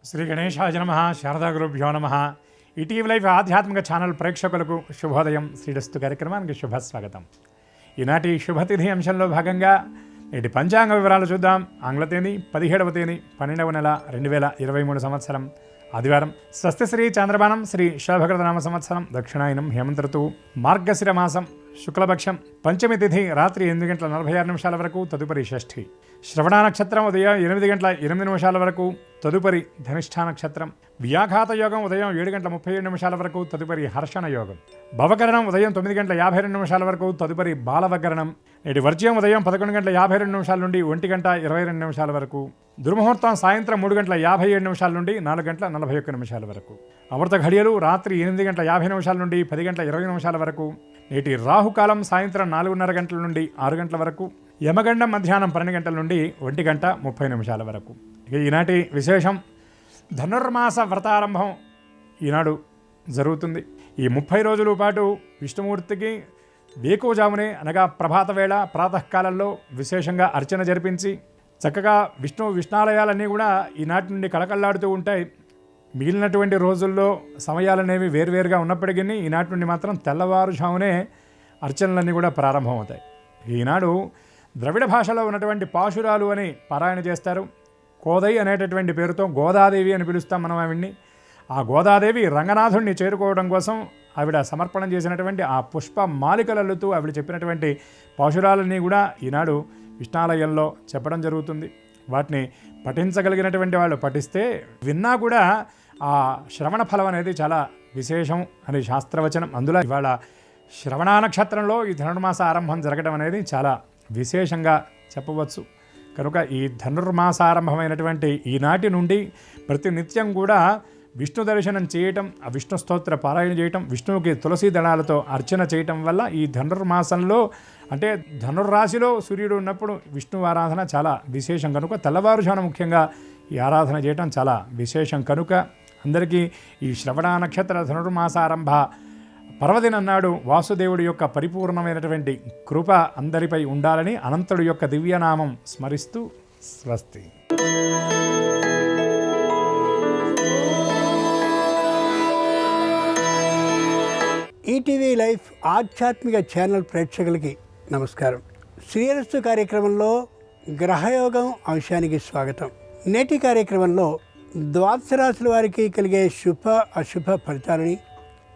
శ్రీ గణేశాయ నమః. శారదా గురుభ్యో నమః. ఈటీవీ లైవ్ ఆధ్యాత్మిక ఛానల్ ప్రేక్షకులకు శుభోదయం. శ్రీరస్తు కార్యక్రమానికి శుభస్వాగతం. ఈనాటి శుభతిథి అంశంలో భాగంగా నేటి పంచాంగ వివరాలు చూద్దాం. ఆంగ్ల తేదీ 17వ తేదీ 12వ నెల 2023 సంవత్సరం ఆదివారం. స్వస్తి శ్రీ చంద్రబాణం శ్రీ శోభకృత నామ సంవత్సరం దక్షిణాయనం హేమంత ఋతువు మార్గశిర మాసం శుక్లపక్షం పంచమి తిథి రాత్రి 8:46 వరకు తదుపరి షష్ఠి. శ్రవణ నక్షత్రం ఉదయం 8:08 వరకు తదుపరి ధనిష్ఠా నక్షత్రం. వ్యాఘాత యోగం ఉదయం 7:37 వరకు తదుపరి హర్షణ యోగం. భవకరణం ఉదయం 9:52 వరకు తదుపరి బాలవకరణం. నేటి వర్జ్యం ఉదయం 11:52 నుండి 1:22 వరకు. దుర్ముహూర్తం సాయంత్రం 3:57 నుండి 4:41 వరకు. అమృత ఘడియలు రాత్రి 8:50 నుండి 10:20 వరకు. నేటి రాహుకాలం సాయంత్రం 4:30 గంటల నుండి 6 గంటల వరకు. యమగండం మధ్యాహ్నం 12 గంటల నుండి 1:30 వరకు. ఇక ఈనాటి విశేషం ధనుర్మాస వ్రతారంభం ఈనాడు జరుగుతుంది. ఈ 30 రోజుల పాటు విష్ణుమూర్తికి వేకువజామునే అనగా ప్రభాత వేళ ప్రాతకాలంలో విశేషంగా అర్చన జరిపించి చక్కగా విష్ణాలయాలన్నీ కూడా ఈనాటి నుండి కళకళలాడుతూ ఉంటాయి. మిగిలినటువంటి రోజుల్లో సమయాలనేవి వేరువేరుగా ఉన్నప్పటికీ ఈనాటి నుండి మాత్రం తెల్లవారుజామునే అర్చనలన్నీ కూడా ప్రారంభమవుతాయి. ఈనాడు ద్రవిడ భాషలో ఉన్నటువంటి పాశురాలు అని పారాయణ చేస్తారు. కోదై అనేటటువంటి పేరుతో గోదాదేవి అని పిలుస్తాం మనం ఆవిడ్ని. ఆ గోదాదేవి రంగనాథుణ్ణి చేరుకోవడం కోసం ఆవిడ సమర్పణం చేసినటువంటి ఆ పుష్ప మాలికలల్లుతూ ఆవిడ చెప్పినటువంటి పాశురాలన్నీ కూడా ఈనాడు విష్ణాలయంలో చెప్పడం జరుగుతుంది. వాటిని పఠించగలిగినటువంటి వాళ్ళు పఠిస్తే విన్నా కూడా ఆ శ్రవణ ఫలం అనేది చాలా విశేషం అని శాస్త్రవచనం. అందులో ఇవాళ శ్రవణ నక్షత్రంలో ఈ ధనుర్మాస ఆరంభం జరగడం అనేది చాలా విశేషంగా చెప్పవచ్చు. కనుక ఈ ధనుర్మాసారంభమైనటువంటి ఈనాటి నుండి ప్రతి నిత్యం కూడా విష్ణు దర్శనం చేయటం, ఆ విష్ణు స్తోత్ర పారాయణ చేయటం, విష్ణువుకి తులసి దళాలతో అర్చన చేయటం వల్ల ఈ ధనుర్మాసంలో అంటే ధనుర్రాశిలో సూర్యుడు ఉన్నప్పుడు విష్ణు ఆరాధన చాలా విశేషం. కనుక తెల్లవారుజామున ముఖ్యంగా ఈ ఆరాధన చేయటం చాలా విశేషం. కనుక అందరికీ ఈ శ్రవణ నక్షత్ర ధనుర్మాసారంభ పర్వదినం నాడు వాసుదేవుడి యొక్క పరిపూర్ణమైనటువంటి కృప అందరిపై ఉండాలని అనంతుడి యొక్క దివ్యనామం స్మరిస్తూ స్వస్తి. ఈటీవీ లైఫ్ ఆధ్యాత్మిక ఛానల్ ప్రేక్షకులకి నమస్కారం. శ్రీరస్తు కార్యక్రమంలో గ్రహయోగం అంశానికి స్వాగతం. నేటి కార్యక్రమంలో ద్వాదశ రాశుల వారికి కలిగే శుభ అశుభ ఫలితాలని,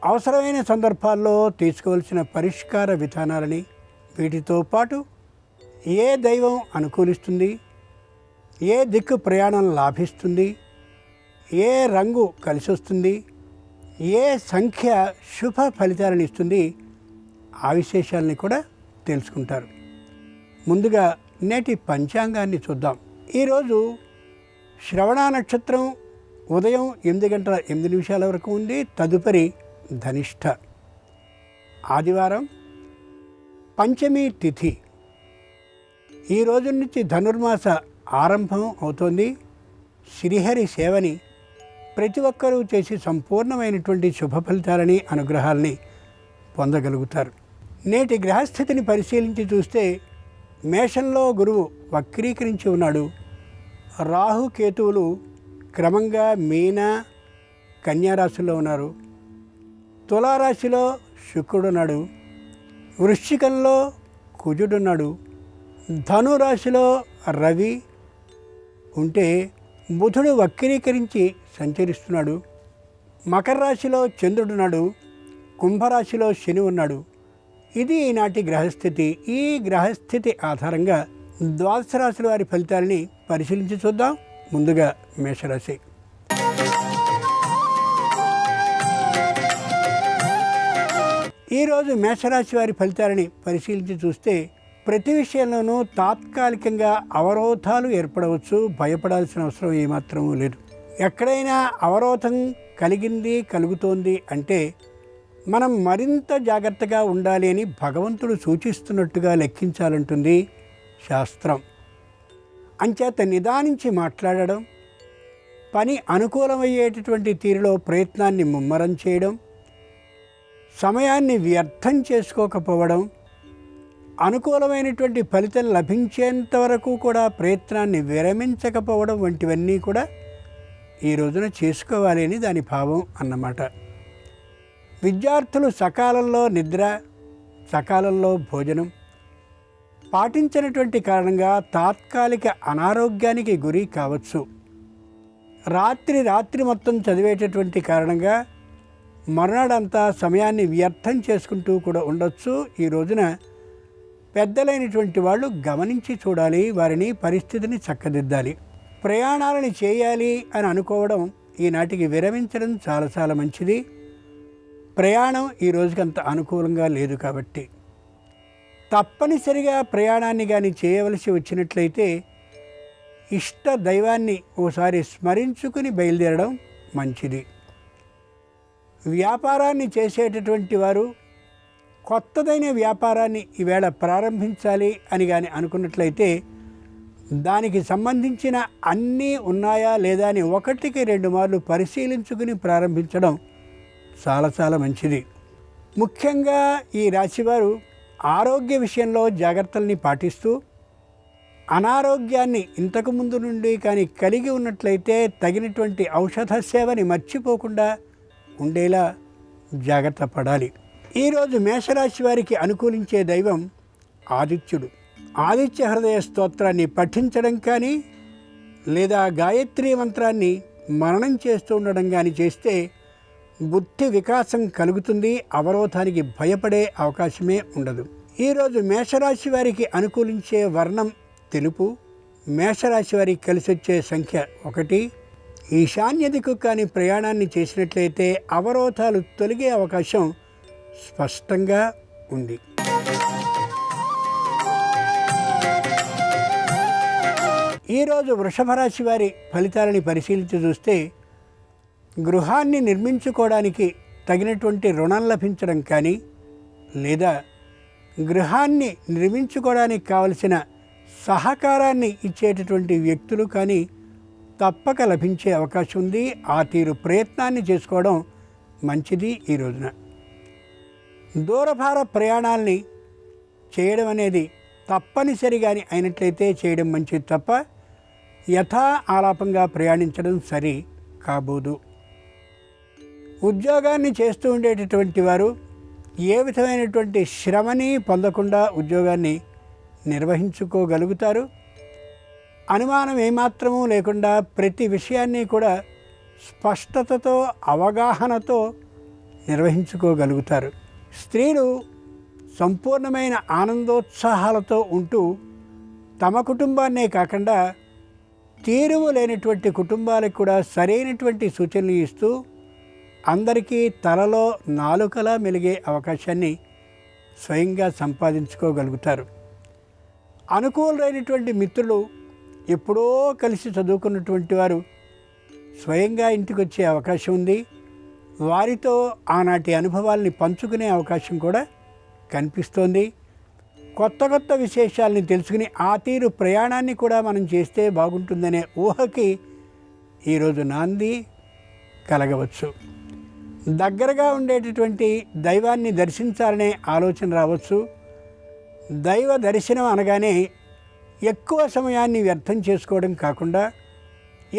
అవసరమైన సందర్భాల్లో తీసుకోవాల్సిన పరిష్కార విధానాలని, వీటితో పాటు ఏ దైవం అనుకూలిస్తుంది, ఏ దిక్కు ప్రయాణం లాభిస్తుంది, ఏ రంగు కలిసి వస్తుంది, ఏ సంఖ్య శుభ ఫలితాలను ఇస్తుంది, ఆ విశేషాలని కూడా తెలుసుకుంటారు. ముందుగా నేటి పంచాంగాన్ని చూద్దాం. ఈరోజు శ్రవణ నక్షత్రం ఉదయం 8:08 వరకు ఉంది. తదుపరి ధనిష్ఠ. ఆదివారం పంచమి తిథి. ఈ రోజు నుంచి ధనుర్మాస ఆరంభం అవుతోంది. శ్రీహరి సేవని ప్రతి ఒక్కరూ చేసి సంపూర్ణమైనటువంటి శుభ ఫలితాలని అనుగ్రహాలని పొందగలుగుతారు. నేటి గ్రహస్థితిని పరిశీలించి చూస్తే మేషంలో గురువు వక్రీకరించి ఉన్నాడు. రాహు కేతువులు క్రమంగా మీన కన్యారాశిలో ఉన్నారు. తులారాశిలో శుక్రుడున్నాడు. వృశ్చికంలో కుజుడున్నాడు. ధనురాశిలో రవి ఉంటే బుధుడు వక్రీకరించి సంచరిస్తున్నాడు. మకర రాశిలో చంద్రుడున్నాడు. కుంభరాశిలో శని ఉన్నాడు. ఇది ఈనాటి గ్రహస్థితి. ఈ గ్రహస్థితి ఆధారంగా ద్వాదశ రాశుల వారి ఫలితాలని పరిశీలించి చూద్దాం. ముందుగా మేషరాశి. ఈరోజు మేషరాశి వారి ఫలితాలని పరిశీలించి చూస్తే ప్రతి విషయంలోనూ తాత్కాలికంగా అవరోధాలు ఏర్పడవచ్చు. భయపడాల్సిన అవసరం ఏమాత్రమూ లేదు. ఎక్కడైనా అవరోధం కలుగుతోంది అంటే మనం మరింత జాగ్రత్తగా ఉండాలి అని భగవంతుడు సూచిస్తున్నట్టుగా లెక్కించాలంటుంది శాస్త్రం. అంచేత నిదానించి మాట్లాడడం, పని అనుకూలమయ్యేటటువంటి తీరులో ప్రయత్నాన్ని ముమ్మరం చేయడం, సమయాన్ని వ్యర్థం చేసుకోకపోవడం, అనుకూలమైనటువంటి ఫలితం లభించేంత వరకు కూడా ప్రయత్నాన్ని విరమించకపోవడం వంటివన్నీ కూడా ఈ రోజున చేసుకోవాలి అని దాని భావం అన్నమాట. విద్యార్థులు సకాలంలో నిద్ర, సకాలంలో భోజనం పాటించినటువంటి కారణంగా తాత్కాలిక అనారోగ్యానికి గురి కావచ్చు. రాత్రి మొత్తం చదివేటటువంటి కారణంగా మరునాడంతా సమయాన్ని వ్యర్థం చేసుకుంటూ కూడా ఉండొచ్చు. ఈ రోజున పెద్దలైనటువంటి వాళ్ళు గమనించి చూడాలి, వారిని పరిస్థితిని చక్కదిద్దాలి. ప్రయాణాలను చేయాలి అని అనుకోవడం ఈనాటికి విరమించడం చాలా చాలా మంచిది. ప్రయాణం ఈ రోజుకంత అనుకూలంగా లేదు కాబట్టి తప్పనిసరిగా ప్రయాణాన్ని కానీ చేయవలసి వచ్చినట్లయితే ఇష్ట దైవాన్ని ఓసారి స్మరించుకుని బయలుదేరడం మంచిది. వ్యాపారాన్ని చేసేటటువంటి వారు కొత్తదైన వ్యాపారాన్ని ఈవేళ ప్రారంభించాలి అని కానీ అనుకున్నట్లయితే దానికి సంబంధించిన అన్నీ ఉన్నాయా లేదా అని 1-2 మార్లు పరిశీలించుకుని ప్రారంభించడం చాలా చాలా మంచిది. ముఖ్యంగా ఈ రాశివారు ఆరోగ్య విషయంలో జాగ్రత్తల్ని పాటిస్తూ అనారోగ్యాన్ని ఇంతకుముందు నుండి కానీ కలిగి ఉన్నట్లయితే తగినటువంటి ఔషధ సేవని మర్చిపోకుండా ఉండేలా జాగ్రత్త పడాలి. ఈరోజు మేషరాశి వారికి అనుకూలించే దైవం ఆదిత్యుడు. ఆదిత్య హృదయ స్తోత్రాన్ని పఠించడం కానీ లేదా గాయత్రీ మంత్రాన్ని మననం చేస్తూ ఉండడం కానీ చేస్తే బుద్ధి వికాసం కలుగుతుంది. అవరోధానికి భయపడే అవకాశమే ఉండదు. ఈరోజు మేషరాశి వారికి అనుకూలించే వర్ణం తెలుపు. మేషరాశి వారికి కలిసి వచ్చే సంఖ్య 1. ఈశాన్య దిక్కు కానీ ప్రయాణాన్ని చేసినట్లయితే అవరోధాలు తొలగే అవకాశం స్పష్టంగా ఉంది. ఈరోజు వృషభ రాశి వారి ఫలితాలని పరిశీలించి చూస్తే గృహాన్ని నిర్మించుకోవడానికి తగినటువంటి రుణం లభించడం కానీ లేదా గృహాన్ని నిర్మించుకోవడానికి కావలసిన సహకారాన్ని ఇచ్చేటటువంటి వ్యక్తులు కానీ తప్పక లభించే అవకాశం ఉంది. ఆ తీరు ప్రయత్నాన్ని చేసుకోవడం మంచిది. ఈ రోజున దూరభార ప్రయాణాలని చేయడం అనేది తప్పనిసరిగాని అయినట్లయితే చేయడం మంచిది తప్ప యథా ఆలాపంగా ప్రయాణించడం సరి కాబోదు. ఉద్యోగాన్ని చేస్తూ ఉండేటటువంటి వారు ఏ విధమైనటువంటి శ్రమని పొందకుండా ఉద్యోగాన్ని నిర్వహించుకోగలుగుతారు. అనుమానం ఏమాత్రమూ లేకుండా ప్రతి విషయాన్ని కూడా స్పష్టతతో అవగాహనతో నిర్వహించుకోగలుగుతారు. స్త్రీలు సంపూర్ణమైన ఆనందోత్సాహాలతో ఉంటూ తమ కుటుంబాన్నే కాకుండా తీరువు లేనటువంటి కుటుంబాలకు కూడా సరైనటువంటి సూచనలు ఇస్తూ అందరికీ తలలో నాలుకలా మెలిగే అవకాశాన్ని స్వయంగా సంపాదించుకోగలుగుతారు. అనుకూలమైనటువంటి మిత్రులు ఎప్పుడో కలిసి చదువుకున్నటువంటి వారు స్వయంగా ఇంటికి వచ్చే అవకాశం ఉంది. వారితో ఆనాటి అనుభవాల్ని పంచుకునే అవకాశం కూడా కనిపిస్తోంది. కొత్త విశేషాలని తెలుసుకుని ఆ తీరు ప్రయాణాన్ని కూడా మనం చేస్తే బాగుంటుందనే ఊహకి ఈరోజు నాంది కలగవచ్చు. దగ్గరగా ఉండేటటువంటి దైవాన్ని దర్శించాలనే ఆలోచన రావచ్చు. దైవ దర్శనం అనగానే ఎక్కువ సమయాన్ని వ్యర్థం చేసుకోవడం కాకుండా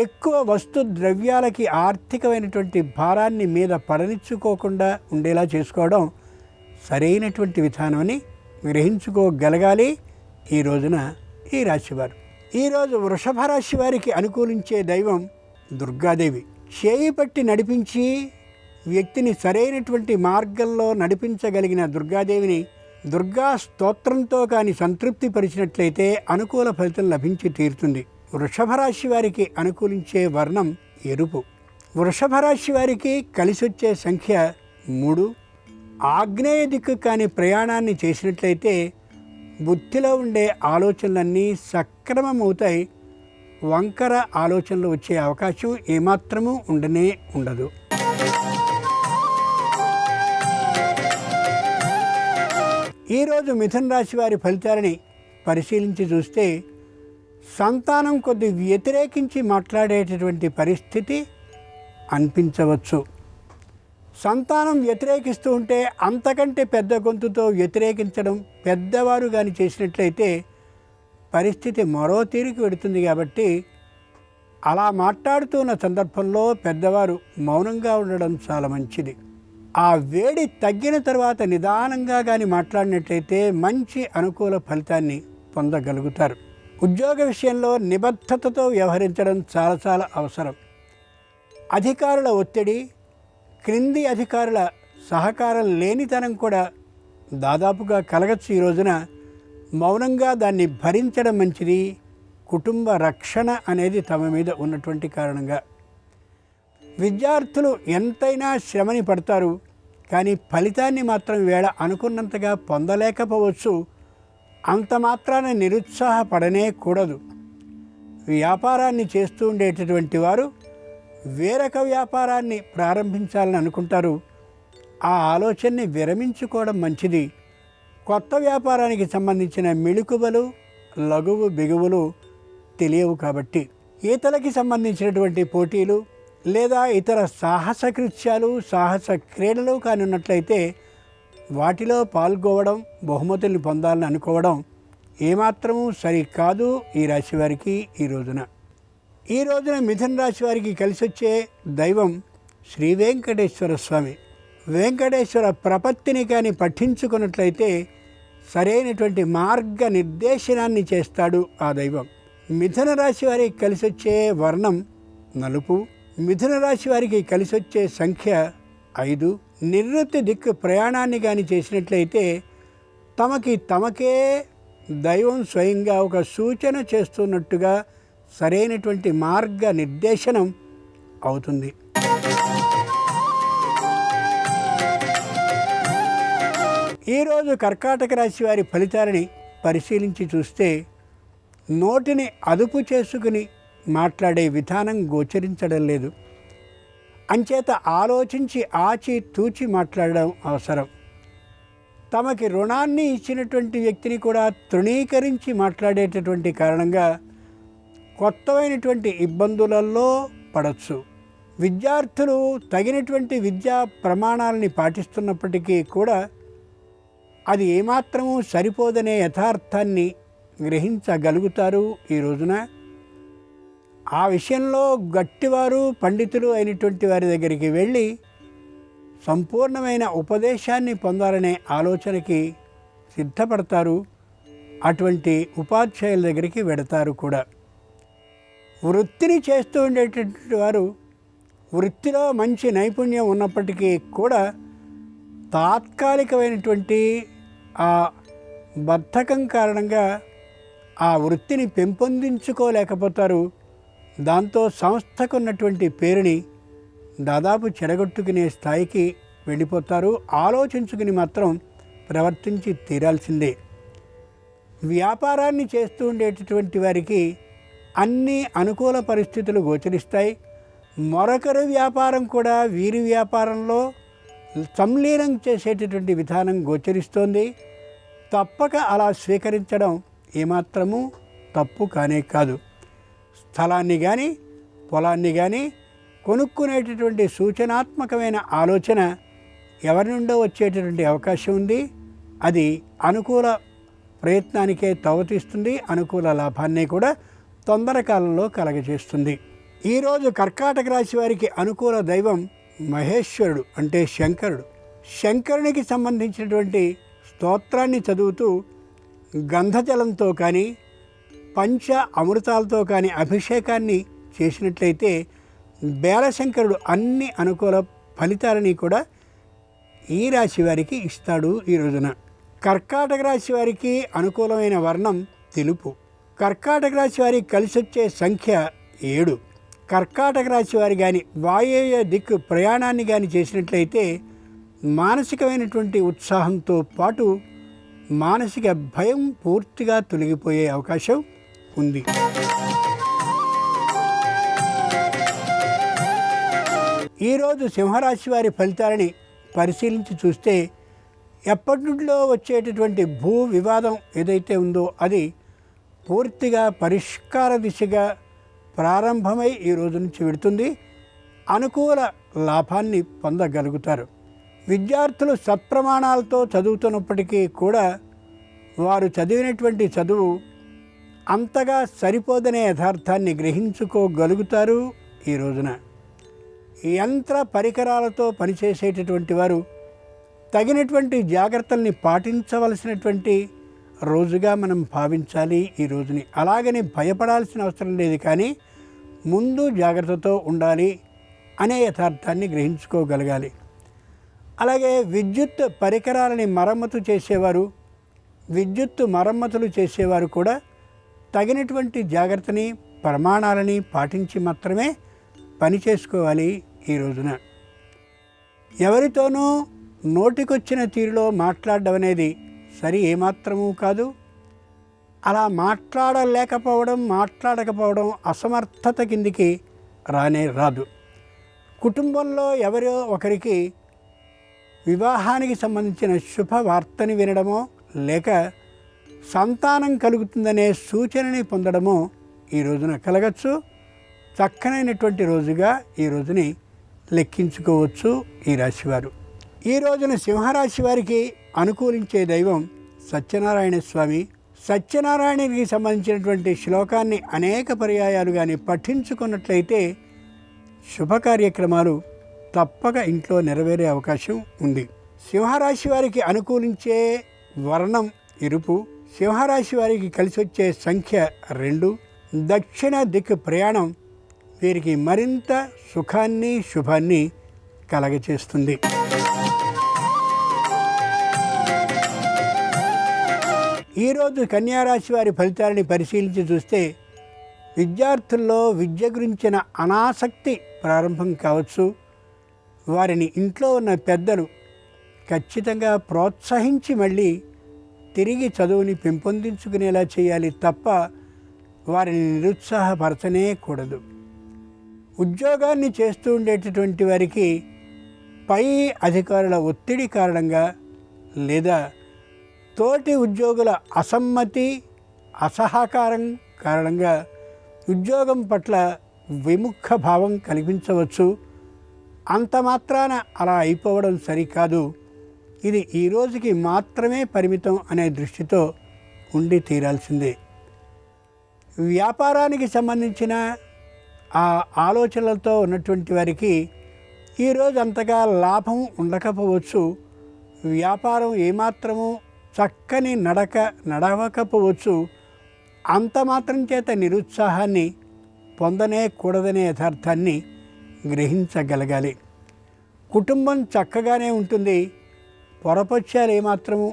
ఎక్కువ వస్తు ద్రవ్యాలకి ఆర్థికమైనటువంటి భారాన్ని మీద పడనిచ్చుకోకుండా ఉండేలా చేసుకోవడం సరైనటువంటి విధానమని గ్రహించుకోగలగాలి ఈ రోజున ఈ రాశివారు. ఈరోజు వృషభ రాశి వారికి అనుకూలించే దైవం దుర్గాదేవి. చేయి పట్టి నడిపించి వ్యక్తిని సరైనటువంటి మార్గంలో నడిపించగలిగిన దుర్గాదేవిని దుర్గా స్తోత్రంతో కానీ సంతృప్తి పరిచినట్లయితే అనుకూల ఫలితం లభించి తీరుతుంది. వృషభ రాశి వారికి అనుకూలించే వర్ణం ఎరుపు. వృషభ రాశి వారికి కలిసొచ్చే సంఖ్య 3. ఆగ్నేయ దిక్కు కానీ ప్రయాణాన్ని చేసినట్లయితే బుద్ధిలో ఉండే ఆలోచనలన్నీ సక్రమమవుతాయి. వంకర ఆలోచనలు వచ్చే అవకాశం ఏమాత్రమూ ఉండనే ఉండదు. ఈరోజు మిథున రాశి వారి ఫలితాలని పరిశీలించి చూస్తే సంతానం కొద్ది వ్యతిరేకించి మాట్లాడేటటువంటి పరిస్థితి అనిపించవచ్చు. సంతానం వ్యతిరేకిస్తూ ఉంటే అంతకంటే పెద్ద గొంతుతో వ్యతిరేకించడం పెద్దవారు కానీ చేసినట్లయితే పరిస్థితి మరో తీరుకు వెడుతుంది. కాబట్టి అలా మాట్లాడుతున్న సందర్భంలో పెద్దవారు మౌనంగా ఉండడం చాలా మంచిది. ఆ వేడి తగ్గిన తర్వాత నిదానంగా కానీ మాట్లాడినట్లయితే మంచి అనుకూల ఫలితాన్ని పొందగలుగుతారు. ఉద్యోగ విషయంలో నిబద్ధతతో వ్యవహరించడం చాలా చాలా అవసరం. అధికారుల ఒత్తిడి, క్రింది అధికారుల సహకారం లేనితనం కూడా దాదాపుగా కలగచ్చు. ఈ రోజున మౌనంగా దాన్ని భరించడం మంచిది. కుటుంబ రక్షణ అనేది తమ మీద ఉన్నటువంటి కారణంగా విద్యార్థులు ఎంతైనా శ్రమని పడతారు, కానీ ఫలితాన్ని మాత్రం వేళ అనుకున్నంతగా పొందలేకపోవచ్చు. అంత మాత్రాన నిరుత్సాహపడనే కూడదు. వ్యాపారాన్ని చేస్తూ ఉండేటటువంటి వారు వేరొక వ్యాపారాన్ని ప్రారంభించాలని అనుకుంటారు. ఆ ఆలోచనని విరమించుకోవడం మంచిది. కొత్త వ్యాపారానికి సంబంధించిన మెళుకువలు, లఘువు బిగువులు తెలియవు కాబట్టి ఈతలకి సంబంధించినటువంటి పోటీలు లేదా ఇతర సాహస కృత్యాలు, సాహస క్రీడలు కానున్నట్లయితే వాటిలో పాల్గొవడం, బహుమతుల్ని పొందాలని అనుకోవడం ఏమాత్రమూ సరికాదు ఈ రాశి వారికి. ఈ రోజున మిథున రాశి వారికి కలిసి వచ్చే దైవం శ్రీ వెంకటేశ్వర స్వామి. వెంకటేశ్వర ప్రపత్తిని కానీ పఠించుకున్నట్లయితే సరైనటువంటి మార్గ నిర్దేశనాన్ని చేస్తాడు ఆ దైవం. మిథున రాశి వారికి కలిసి వచ్చే వర్ణం నలుపు. మిథున రాశి వారికి కలిసి వచ్చే సంఖ్య 5. నివృత్తి దిక్కు ప్రయాణాన్ని కానీ చేసినట్లయితే తమకే దైవం స్వయంగా ఒక సూచన చేస్తున్నట్టుగా సరైనటువంటి మార్గ నిర్దేశనం అవుతుంది. ఈరోజు కర్కాటక రాశి వారి ఫలితాలని పరిశీలించి చూస్తే నోటిని అదుపు చేసుకుని మాట్లాడే విధానం గోచరించడం లేదు. అంచేత ఆలోచించి ఆచి తూచి మాట్లాడడం అవసరం. తమకి రుణాన్ని ఇచ్చినటువంటి వ్యక్తిని కూడా తృణీకరించి మాట్లాడేటటువంటి కారణంగా కొత్తమైనటువంటి ఇబ్బందులలో పడవచ్చు. విద్యార్థులు తగినటువంటి విద్యా ప్రమాణాలని పాటిస్తున్నప్పటికీ కూడా అది ఏమాత్రమూ సరిపోదనే యథార్థాన్ని గ్రహించగలుగుతారు ఈ రోజున. ఆ విషయంలో గట్టివారు, పండితులు అయినటువంటి వారి దగ్గరికి వెళ్ళి సంపూర్ణమైన ఉపదేశాన్ని పొందాలనే ఆలోచనకి సిద్ధపడతారు. అటువంటి ఉపాధ్యాయుల దగ్గరికి వెడతారు కూడా. వృత్తిని చేస్తూ ఉండేటటువంటి వారు వృత్తిలో మంచి నైపుణ్యం ఉన్నప్పటికీ కూడా తాత్కాలికమైనటువంటి ఆ బద్ధకం కారణంగా ఆ వృత్తిని పెంపొందించుకోలేకపోతారు. దాంతో సంస్థకు ఉన్నటువంటి పేరుని దాదాపు చెడగొట్టుకునే స్థాయికి వెళ్ళిపోతారు. ఆలోచించుకుని మాత్రం ప్రవర్తించి తీరాల్సిందే. వ్యాపారాన్ని చేస్తూ ఉండేటటువంటి వారికి అన్ని అనుకూల పరిస్థితులు గోచరిస్తాయి. మరొకరి వ్యాపారం కూడా వీరి వ్యాపారంలో సంలీనం చేసేటటువంటి విధానం గోచరిస్తోంది. తప్పక అలా స్వీకరించడం ఏమాత్రమూ తప్పు కానే కాదు. స్థలాన్ని కానీ పొలాన్ని కానీ కొనుక్కునేటటువంటి సూచనాత్మకమైన ఆలోచన ఎవరి నుండో వచ్చేటటువంటి అవకాశం ఉంది. అది అనుకూల ప్రయత్నానికే తవతీస్తుంది. అనుకూల లాభాన్ని కూడా తొందర కాలంలో కలగజేస్తుంది. ఈరోజు కర్కాటక రాశి వారికి అనుకూల దైవం మహేశ్వరుడు, అంటే శంకరుడు. శంకరునికి సంబంధించినటువంటి స్తోత్రాన్ని చదువుతూ గంధజలంతో కానీ పంచ అమృతాలతో కానీ అభిషేకాన్ని చేసినట్లయితే బేలశంకరుడు అన్ని అనుకూల ఫలితాలని కూడా ఈ రాశి వారికి ఇస్తాడు. ఈ రోజున కర్కాటక రాశి వారికి అనుకూలమైన వర్ణం తెలుపు. కర్కాటక రాశి వారికి కలిసి వచ్చే సంఖ్య 7. కర్కాటక రాశి వారి కానీ వాయవ్య దిక్కు ప్రయాణాన్ని కానీ చేసినట్లయితే మానసికమైనటువంటి ఉత్సాహంతో పాటు మానసిక భయం పూర్తిగా తొలగిపోయే అవకాశం ఉంది. ఈరోజు సింహరాశి వారి ఫలితాలని పరిశీలించి చూస్తే ఎప్పటి నుండిలో వచ్చేటటువంటి భూ వివాదం ఏదైతే ఉందో అది పూర్తిగా పరిష్కార దిశగా ప్రారంభమై ఈ రోజు నుంచి వెడుతుంది. అనుకూల లాభాన్ని పొందగలుగుతారు. విద్యార్థులు సత్ప్రమాణాలతో చదువుతున్నప్పటికీ కూడా వారు చదివినటువంటి చదువు అంతగా సరిపోదనే యథార్థాన్ని గ్రహించుకోగలుగుతారు. ఈ రోజున యంత్ర పరికరాలతో పనిచేసేటటువంటి వారు తగినటువంటి జాగ్రత్తల్ని పాటించవలసినటువంటి రోజుగా మనం భావించాలి ఈ రోజుని. అలాగని భయపడాల్సిన అవసరం లేదు, కానీ ముందు జాగ్రత్తతో ఉండాలి అనే యథార్థాన్ని గ్రహించుకోగలగాలి. అలాగే విద్యుత్ పరికరాలని మరమ్మతు చేసేవారు, విద్యుత్ మరమ్మతులు చేసేవారు కూడా తగినటువంటి జాగ్రత్తని, ప్రమాణాలని పాటించి మాత్రమే పని చేసుకోవాలి ఈ రోజున. ఎవరితోనూ నోటికొచ్చిన తీరులో మాట్లాడడం అనేది సరి ఏమాత్రమూ కాదు. అలా మాట్లాడకపోవడం అసమర్థత కిందికి రానే రాదు. కుటుంబంలో ఎవరో ఒకరికి వివాహానికి సంబంధించిన శుభవార్తని వినడమో లేక సంతానం కలుగుతుందనే సూచనని పొందడమో ఈ రోజున కలగచ్చు. చక్కనైనటువంటి రోజుగా ఈ రోజుని లెక్కించుకోవచ్చు ఈ రాశివారు. ఈ రోజున సింహరాశి వారికి అనుకూలించే దైవం సత్యనారాయణ స్వామి. సత్యనారాయణకి సంబంధించినటువంటి శ్లోకాన్ని అనేక పర్యాయాలు కానీ పఠించుకున్నట్లయితే శుభ కార్యక్రమాలు తప్పక ఇంట్లో నెరవేరే అవకాశం ఉంది. సింహరాశి వారికి అనుకూలించే వర్ణం ఎరుపు. సింహరాశి వారికి కలిసి వచ్చే సంఖ్య 2. దక్షిణ దిక్కు ప్రయాణం వీరికి మరింత సుఖాన్ని, శుభాన్ని కలగచేస్తుంది. ఈరోజు కన్యారాశి వారి ఫలితాలని పరిశీలించి చూస్తే విద్యార్థుల్లో విద్య గురించిన అనాసక్తి ప్రారంభం కావచ్చు. వారిని ఇంట్లో ఉన్న పెద్దలు ఖచ్చితంగా ప్రోత్సహించి మళ్ళీ తిరిగి చదువుని పెంపొందించుకునేలా చేయాలి తప్ప వారిని నిరుత్సాహపరచనే కూడదు. ఉద్యోగాన్ని చేస్తూ ఉండేటటువంటి వారికి పై అధికారుల ఒత్తిడి కారణంగా లేదా తోటి ఉద్యోగుల అసమ్మతి, అసహకారం కారణంగా ఉద్యోగం పట్ల విముఖ భావం కనిపించవచ్చు. అంత మాత్రాన అలా అయిపోవడం సరికాదు. ఇది ఈ రోజుకి మాత్రమే పరిమితం అనే దృష్టితో ఉండి తీరాల్సిందే. వ్యాపారానికి సంబంధించిన ఆ ఆలోచనలతో ఉన్నటువంటి వారికి ఈరోజు అంతగా లాభం ఉండకపోవచ్చు. వ్యాపారం ఏమాత్రము చక్కని నడవకపోవచ్చు. అంత మాత్రం చేత నిరుత్సాహాన్ని పొందనే కూడదనే యథార్థాన్ని గ్రహించగలగాలి. కుటుంబం చక్కగానే ఉంటుంది, పొరపక్షాలు ఏమాత్రము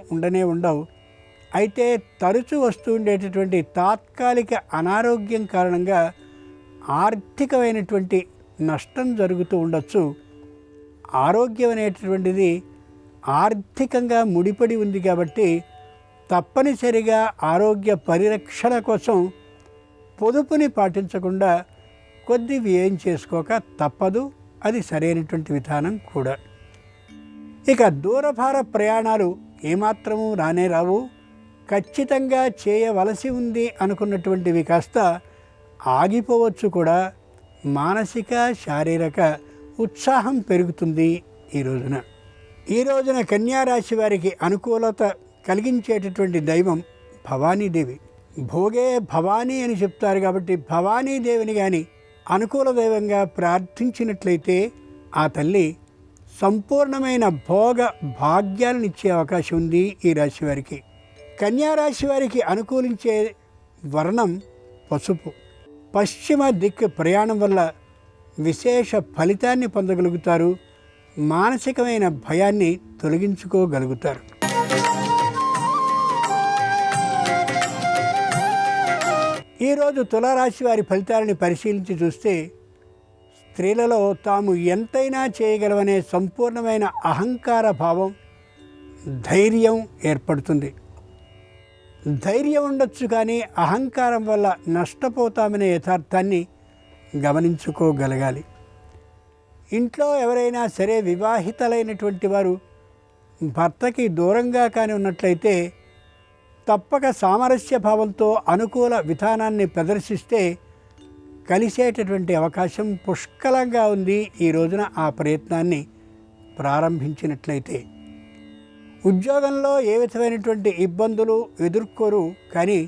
ఉండవు. అయితే తరచూ వస్తూ ఉండేటటువంటి తాత్కాలిక అనారోగ్యం కారణంగా ఆర్థికమైనటువంటి నష్టం జరుగుతూ ఉండొచ్చు. ఆరోగ్యం అనేటటువంటిది ఆర్థికంగా ముడిపడి ఉంది కాబట్టి తప్పనిసరిగా ఆరోగ్య పరిరక్షణ కోసం పొదుపుని పాటించకుండా కొద్ది వ్యయం చేసుకోక తప్పదు. అది సరైనటువంటి విధానం కూడా. ఇక దూరభార ప్రయాణాలు ఏమాత్రము రానే రావు. ఖచ్చితంగా చేయవలసి ఉంది అనుకున్నటువంటివి కాస్త ఆగిపోవచ్చు కూడా. మానసిక, శారీరక ఉత్సాహం పెరుగుతుంది ఈ రోజున కన్యారాశి వారికి అనుకూలత కలిగించేటటువంటి దైవం భవానీదేవి. భోగే భవానీ అని చెప్తారు కాబట్టి భవానీదేవిని కానీ అనుకూల దైవంగా ప్రార్థించినట్లయితే ఆ తల్లి సంపూర్ణమైన భోగ భాగ్యాలను ఇచ్చే అవకాశం ఉంది ఈ రాశి వారికి. కన్యారాశి వారికి అనుకూలించే వర్ణం పసుపు. పశ్చిమ దిక్కు ప్రయాణం వల్ల విశేష ఫలితాన్ని పొందగలుగుతారు. మానసికమైన భయాన్ని తొలగించుకోగలుగుతారు. ఈరోజు తులారాశి వారి ఫలితాలని పరిశీలించి చూస్తే స్త్రీలలో తాము ఎంతైనా చేయగలవనే సంపూర్ణమైన అహంకార భావం, ధైర్యం ఏర్పడుతుంది. ధైర్యం ఉండొచ్చు కానీ అహంకారం వల్ల నష్టపోతామనే యథార్థాన్ని గమనించుకోగలగాలి. ఇంట్లో ఎవరైనా సరే వివాహితలైనటువంటి వారు భర్తకి దూరంగా కానీ ఉన్నట్లయితే తప్పక సామరస్య భావంతో అనుకూల విధానాన్ని ప్రదర్శిస్తే కలిసేటటువంటి అవకాశం పుష్కలంగా ఉంది ఈ రోజున ఆ ప్రయత్నాన్ని ప్రారంభించినట్లయితే. ఉద్యోగంలో ఏ విధమైనటువంటి ఇబ్బందులు ఎదుర్కోరు కానీ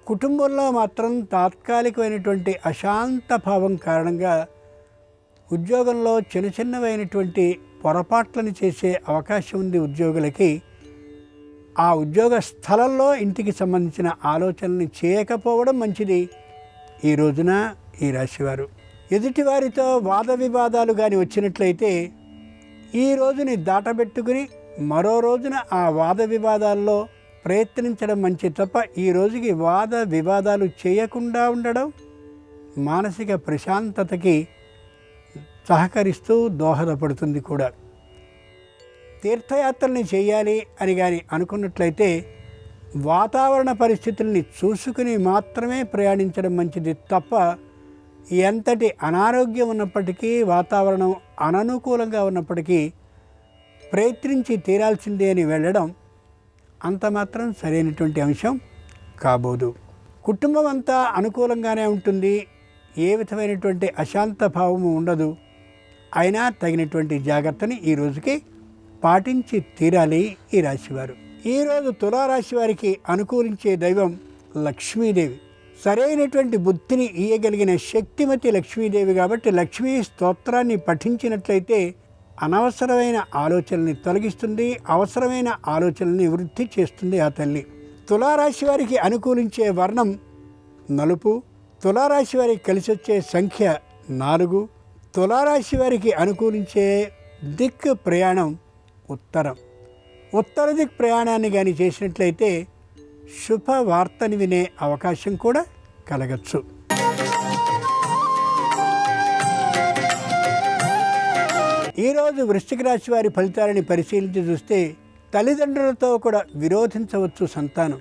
కుటుంబంలో మాత్రం తాత్కాలికమైనటువంటి అశాంత భావం కారణంగా ఉద్యోగంలో చిన్న చిన్నవైనటువంటి పొరపాట్లను చేసే అవకాశం ఉంది ఉద్యోగులకి. ఆ ఉద్యోగ స్థలంలో ఇంటికి సంబంధించిన ఆలోచనల్ని చేయకపోవడం మంచిది ఈ రోజున ఈ రాశివారు. ఎదుటివారితో వాద వివాదాలు కానీ వచ్చినట్లయితే ఈ రోజుని దాటబెట్టుకుని మరో రోజున ఆ వాద వివాదాల్లో ప్రయత్నించడం మంచి తప్ప ఈ రోజుకి వాద వివాదాలు చేయకుండా ఉండడం మానసిక ప్రశాంతతకి సహకరిస్తూ దోహదపడుతుంది కూడా. తీర్థయాత్రల్ని చేయాలి అని కానీ అనుకున్నట్లయితే వాతావరణ పరిస్థితుల్ని చూసుకుని మాత్రమే ప్రయాణించడం మంచిది తప్ప ఎంతటి అనారోగ్యం ఉన్నప్పటికీ వాతావరణం అననుకూలంగా ఉన్నప్పటికీ ప్రయత్నించి తీరాల్సిందే అని వెళ్ళడం అంత మాత్రం సరైనటువంటి అంశం కాబోదు. కుటుంబం అంతా అనుకూలంగానే ఉంటుంది, ఏ విధమైనటువంటి అశాంత భావము ఉండదు. అయినా తగినటువంటి జాగ్రత్తని ఈ రోజుకి పాటించి తీరాలి ఈ రాశివారు. ఈరోజు తులారాశి వారికి అనుకూలించే దైవం లక్ష్మీదేవి. సరైనటువంటి బుద్ధిని ఇయ్యగలిగిన శక్తిమతి లక్ష్మీదేవి కాబట్టి లక్ష్మీ స్తోత్రాన్ని పఠించినట్లయితే అనవసరమైన ఆలోచనల్ని తొలగిస్తుంది, అవసరమైన ఆలోచనల్ని వృద్ధి చేస్తుంది ఆ తల్లి. తులారాశి వారికి అనుకూలించే వర్ణం నలుపు. తులారాశి వారికి కలిసి వచ్చే సంఖ్య 4. తులారాశి వారికి అనుకూలించే దిక్కు ప్రయాణం ఉత్తరం. ఉత్తర దిక్ ప్రయాణాన్ని కానీ చేసినట్లయితే శుభవార్తని వినే అవకాశం కూడా కలగచ్చు. ఈరోజు వృశ్చిక రాశి వారి ఫలితాలని పరిశీలించి చూస్తే తల్లిదండ్రులతో కూడా విరోధించవచ్చు సంతానం.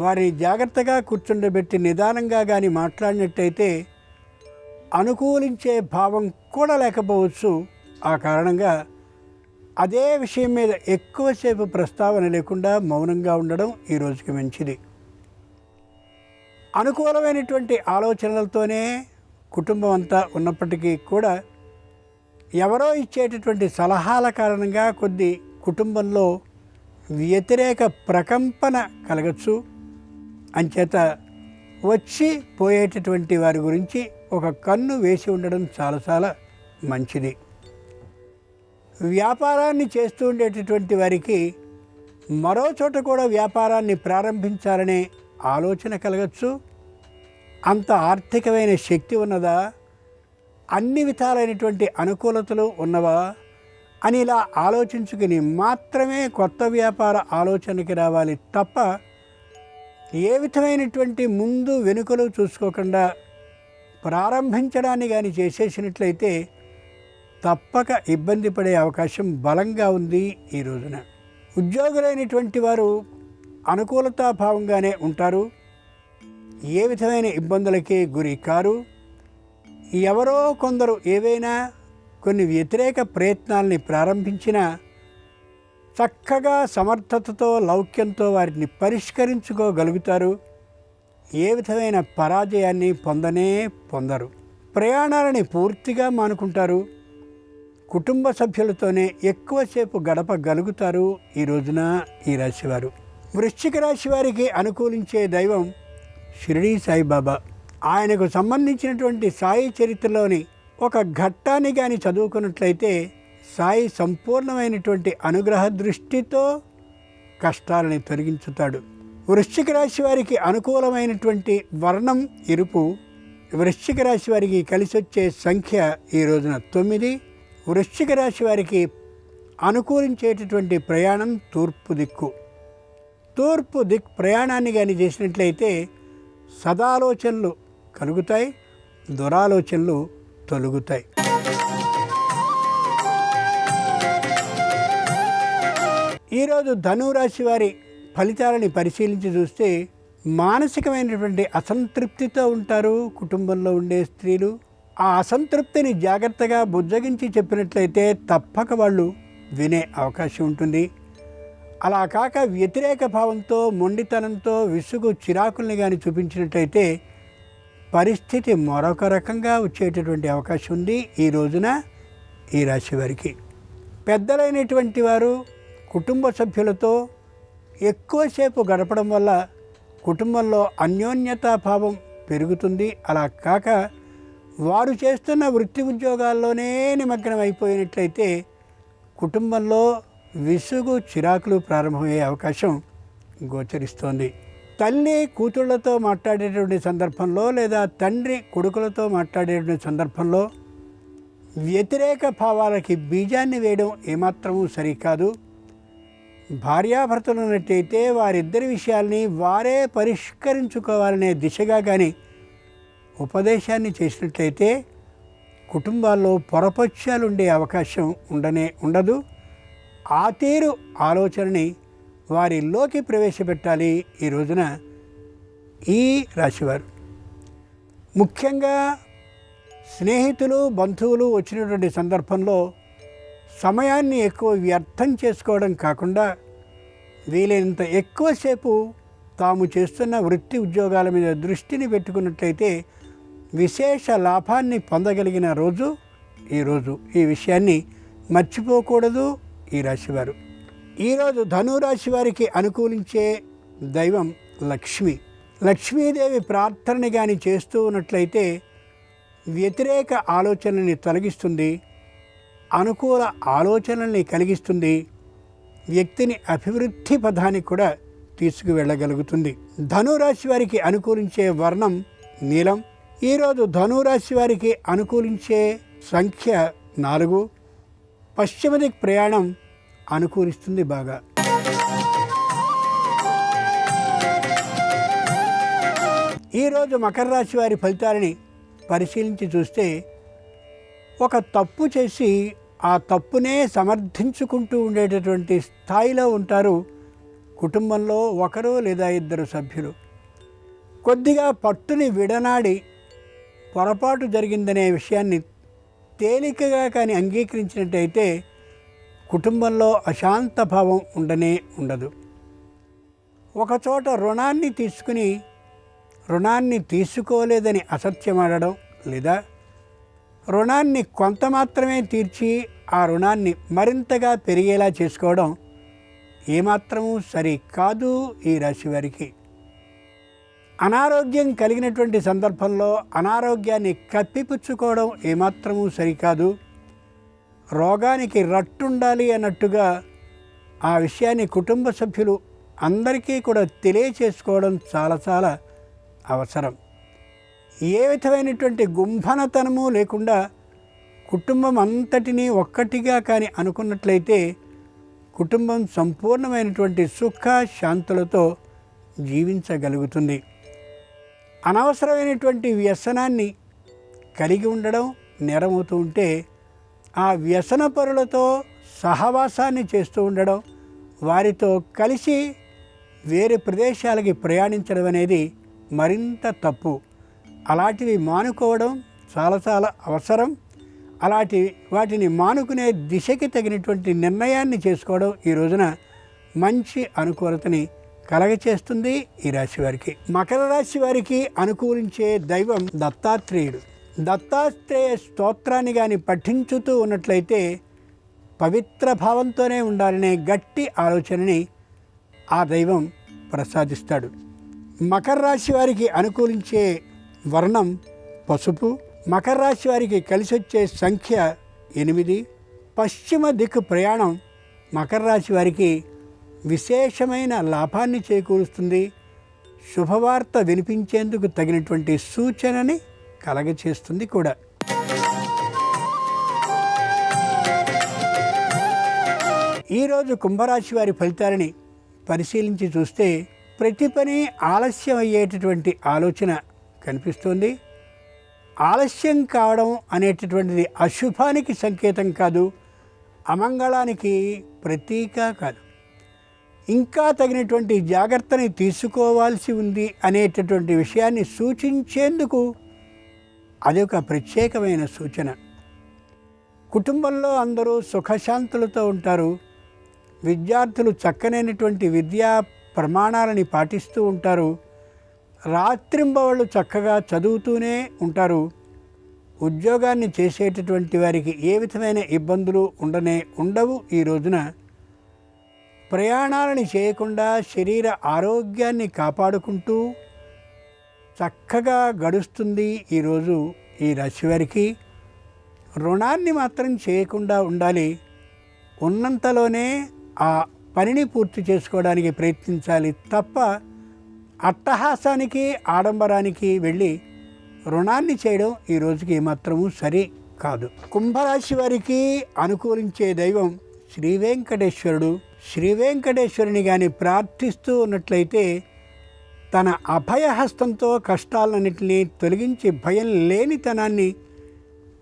వారిని జాగ్రత్తగా కూర్చుండబెట్టి నిదానంగా కానీ మాట్లాడినట్టయితే అనుకూలించే భావం కూడా లేకపోవచ్చు. ఆ కారణంగా అదే విషయం మీద ఎక్కువసేపు ప్రస్తావన లేకుండా మౌనంగా ఉండడం ఈ రోజుకి మంచిది. అనుకూలమైనటువంటి ఆలోచనలతోనే కుటుంబం అంతా ఉన్నప్పటికీ కూడా ఎవరో ఇచ్చేటటువంటి సలహాల కారణంగా కొద్ది కుటుంబంలో వ్యతిరేక ప్రకంపన కలగచ్చు. అంచేత వచ్చి పోయేటటువంటి వారి గురించి ఒక కన్ను వేసి ఉండడం చాలా చాలా మంచిది. వ్యాపారాన్ని చేస్తూ ఉండేటటువంటి వారికి మరో చోట కూడా వ్యాపారాన్ని ప్రారంభించాలనే ఆలోచన కలగచ్చు. అంత ఆర్థికమైన శక్తి ఉన్నదా, అన్ని విధాలైనటువంటి అనుకూలతలు ఉన్నవా అని ఇలా ఆలోచించుకుని మాత్రమే కొత్త వ్యాపార ఆలోచనకి రావాలి తప్ప ఏ విధమైనటువంటి ముందు వెనుకలు చూసుకోకుండా ప్రారంభించడాన్ని కానీ చేసేసినట్లయితే తప్పక ఇబ్బంది పడే అవకాశం బలంగా ఉంది ఈ రోజున. ఉద్యోగులైనటువంటి వారు అనుకూలతాభావంగానే ఉంటారు, ఏ విధమైన ఇబ్బందులకే గురి కారు. ఎవరో కొందరు ఏవైనా కొన్ని వ్యతిరేక ప్రయత్నాల్ని ప్రారంభించినా చక్కగా సమర్థతతో లౌక్యంతో వారిని పరిష్కరించుకోగలుగుతారు. ఏ విధమైన పరాజయాన్ని పొందరు. ప్రయాణాలని పూర్తిగా మానుకుంటారు. కుటుంబ సభ్యులతోనే ఎక్కువసేపు గడపగలుగుతారు ఈ రోజున ఈ రాశివారు. వృశ్చిక రాశి వారికి అనుకూలించే దైవం షిరిడీ సాయిబాబా. ఆయనకు సంబంధించినటువంటి సాయి చరిత్రలోని ఒక ఘట్టాన్ని కానీ చదువుకున్నట్లయితే సాయి సంపూర్ణమైనటువంటి అనుగ్రహ దృష్టితో కష్టాలని తొలగించుతాడు. వృశ్చిక రాశి వారికి అనుకూలమైనటువంటి వర్ణం ఎరుపు. వృశ్చిక రాశి వారికి కలిసి వచ్చే సంఖ్య ఈ రోజున 9. వృశ్చిక రాశి వారికి అనుకూలించేటటువంటి ప్రయాణం తూర్పు దిక్కు. తూర్పు దిక్ ప్రయాణాన్ని కానీ చేసినట్లయితే సదాలోచనలు కలుగుతాయి, దురాలోచనలు తొలుగుతాయి. ఈరోజు ధనురాశి వారి ఫలితాలని పరిశీలించి చూస్తే మానసికమైనటువంటి అసంతృప్తితో ఉంటారు కుటుంబంలో ఉండే స్త్రీలు. ఆ అసంతృప్తిని జాగ్రత్తగా బుజ్జగించి చెప్పినట్లయితే తప్పక వాళ్ళు వినే అవకాశం ఉంటుంది. అలా కాక వ్యతిరేక భావంతో మొండితనంతో విసుగు చిరాకుల్ని కానీ చూపించినట్లయితే పరిస్థితి మరొక రకంగా వచ్చేటటువంటి అవకాశం ఉంది ఈ రోజున ఈ రాశి వారికి. పెద్దలైనటువంటి వారు కుటుంబ సభ్యులతో ఎక్కువసేపు గడపడం వల్ల కుటుంబంలో అన్యోన్యతాభావం పెరుగుతుంది. అలా కాక వారు చేస్తున్న వృత్తి ఉద్యోగాల్లోనే నిమగ్నం అయిపోయినట్లయితే కుటుంబంలో విసుగు చిరాకులు ప్రారంభమయ్యే అవకాశం గోచరిస్తోంది. తల్లి కూతుళ్లతో మాట్లాడేటువంటి సందర్భంలో లేదా తండ్రి కొడుకులతో మాట్లాడేటువంటి సందర్భంలో వ్యతిరేక భావాలకి బీజాన్ని వేయడం ఏమాత్రమూ సరికాదు. భార్యాభర్తలు ఉన్నట్టయితే వారిద్దరి విషయాల్ని వారే పరిష్కరించుకోవాలనే దిశగా కానీ ఉపదేశాన్ని చేసినట్లయితే కుటుంబాల్లో పొరపక్షాలు ఉండే అవకాశం ఉండదు. ఆ తీరు ఆలోచనని వారిలోకి ప్రవేశపెట్టాలి ఈ రోజున ఈ రాశివారు. ముఖ్యంగా స్నేహితులు బంధువులు వచ్చినటువంటి సందర్భంలో సమయాన్ని ఎక్కువ వ్యర్థం చేసుకోవడం కాకుండా వీలైనంత ఎక్కువసేపు తాము చేస్తున్న వృత్తి ఉద్యోగాల మీద దృష్టిని పెట్టుకున్నట్లయితే విశేష లాభాన్ని పొందగలిగిన రోజు ఈరోజు. ఈ విషయాన్ని మర్చిపోకూడదు ఈ రాశివారు. ఈరోజు ధనురాశి వారికి అనుకూలించే దైవం లక్ష్మి. లక్ష్మీదేవి ప్రార్థనని కానీ చేస్తూ ఉన్నట్లయితే వ్యతిరేక ఆలోచనల్ని తొలగిస్తుంది, అనుకూల ఆలోచనల్ని కలిగిస్తుంది, వ్యక్తిని అభివృద్ధి పథానికి కూడా తీసుకువెళ్ళగలుగుతుంది. ధనురాశి వారికి అనుకూలించే వర్ణం నీలం. ఈరోజు ధనురాశి వారికి అనుకూలించే సంఖ్య 4. పశ్చిమ దిక్కు ప్రయాణం అనుకూలిస్తుంది బాగా. ఈరోజు మకర రాశి వారి ఫలితాలని పరిశీలించి చూస్తే ఒక తప్పు చేసి ఆ తప్పునే సమర్థించుకుంటూ ఉండేటటువంటి స్థాయిలో ఉంటారు కుటుంబంలో ఒకరు లేదా ఇద్దరు సభ్యులు. కొద్దిగా పట్టుని విడనాడి పొరపాటు జరిగిందనే విషయాన్ని తేలికగా కానీ అంగీకరించినట్టయితే కుటుంబంలో అశాంత భావం ఉండదు. ఒకచోట రుణాన్ని తీసుకుని రుణాన్ని తీసుకోలేదని అసత్యమాడడం లేదా రుణాన్ని కొంత మాత్రమే తీర్చి ఆ రుణాన్ని మరింతగా పెరిగేలా చేసుకోవడం ఏమాత్రమూ సరి కాదు ఈ రాశి వారికి. అనారోగ్యం కలిగినటువంటి సందర్భంలో అనారోగ్యాన్ని కప్పిపుచ్చుకోవడం ఏమాత్రమూ సరికాదు. రోగానికి రట్టుండాలి అన్నట్టుగా ఆ విషయాన్ని కుటుంబ సభ్యులు అందరికీ కూడా తెలియచేసుకోవడం చాలా అవసరం. ఏ విధమైనటువంటి గుంభనతనము లేకుండా కుటుంబం అంతటినీ ఒక్కటిగా కానీ అనుకున్నట్లయితే కుటుంబం సంపూర్ణమైనటువంటి సుఖ శాంతులతో జీవించగలుగుతుంది. అనవసరమైనటువంటి వ్యసనాన్ని కలిగి ఉండడం నేరమవుతూ ఉంటే ఆ వ్యసన పరులతో సహవాసాన్ని చేస్తూ ఉండడం, వారితో కలిసి వేరే ప్రదేశాలకి ప్రయాణించడం అనేది మరింత తప్పు. అలాంటివి మానుకోవడం చాలా అవసరం. వాటిని మానుకునే దిశకి తగినటువంటి నిర్ణయాన్ని చేసుకోవడం ఈ రోజున మంచి అనుకూలతని కలగచేస్తుంది ఈ రాశి వారికి. మకర రాశి వారికి అనుకూలించే దైవం దత్తాత్రేయుడు. దత్తాత్రేయ స్తోత్రాన్ని కానీ పఠించుతూ ఉన్నట్లయితే పవిత్ర భావంతోనే ఉండాలనే గట్టి ఆలోచనని ఆ దైవం ప్రసాదిస్తాడు. మకర రాశి వారికి అనుకూలించే వర్ణం పసుపు. మకర రాశి వారికి కలిసి వచ్చే సంఖ్య 8. పశ్చిమ దిక్కు ప్రయాణం మకర రాశి వారికి విశేషమైన లాభాన్ని చేకూరుస్తుంది. శుభవార్త వినిపించేందుకు తగినటువంటి సూచనని కలగచేస్తుంది కూడా. ఈరోజు కుంభరాశి వారి ఫలితాలని పరిశీలించి చూస్తే ప్రతి పని ఆలస్యం అయ్యేటటువంటి ఆలోచన కనిపిస్తుంది. ఆలస్యం కావడం అనేటటువంటిది అశుభానికి సంకేతం కాదు, అమంగళానికి ప్రతీక కాదు. ఇంకా తగినటువంటి జాగ్రత్తని తీసుకోవాల్సి ఉంది అనేటటువంటి విషయాన్ని సూచించేందుకు అదొక ప్రత్యేకమైన సూచన. కుటుంబంలో అందరూ సుఖశాంతులతో ఉంటారు. విద్యార్థులు చక్కనైనటువంటి విద్యా ప్రమాణాలని పాటిస్తూ ఉంటారు. రాత్రింబవళ్ళు చక్కగా చదువుతూనే ఉంటారు. ఉద్యోగాన్ని చేసేటటువంటి వారికి ఏ విధమైన ఇబ్బందులు ఉండవు. ఈ రోజున ప్రయాణాలను చేయకుండా శరీర ఆరోగ్యాన్ని కాపాడుకుంటూ చక్కగా గడుస్తుంది ఈరోజు ఈ రాశి వారికి. రుణాన్ని మాత్రం చేయకుండా ఉండాలి. ఉన్నంతలోనే ఆ పనిని పూర్తి చేసుకోవడానికి ప్రయత్నించాలి తప్ప అట్టహాసానికి ఆడంబరానికి వెళ్ళి రుణాన్ని చేయడం ఈ రోజుకి మాత్రము సరి కాదు. కుంభరాశి వారికి అనుకూలించే దైవం శ్రీ వెంకటేశ్వరుడు. శ్రీ వెంకటేశ్వరుని కానీ ప్రార్థిస్తూ ఉన్నట్లయితే తన అభయహస్తంతో కష్టాలన్నింటినీ తొలగించి భయం లేనితనాన్ని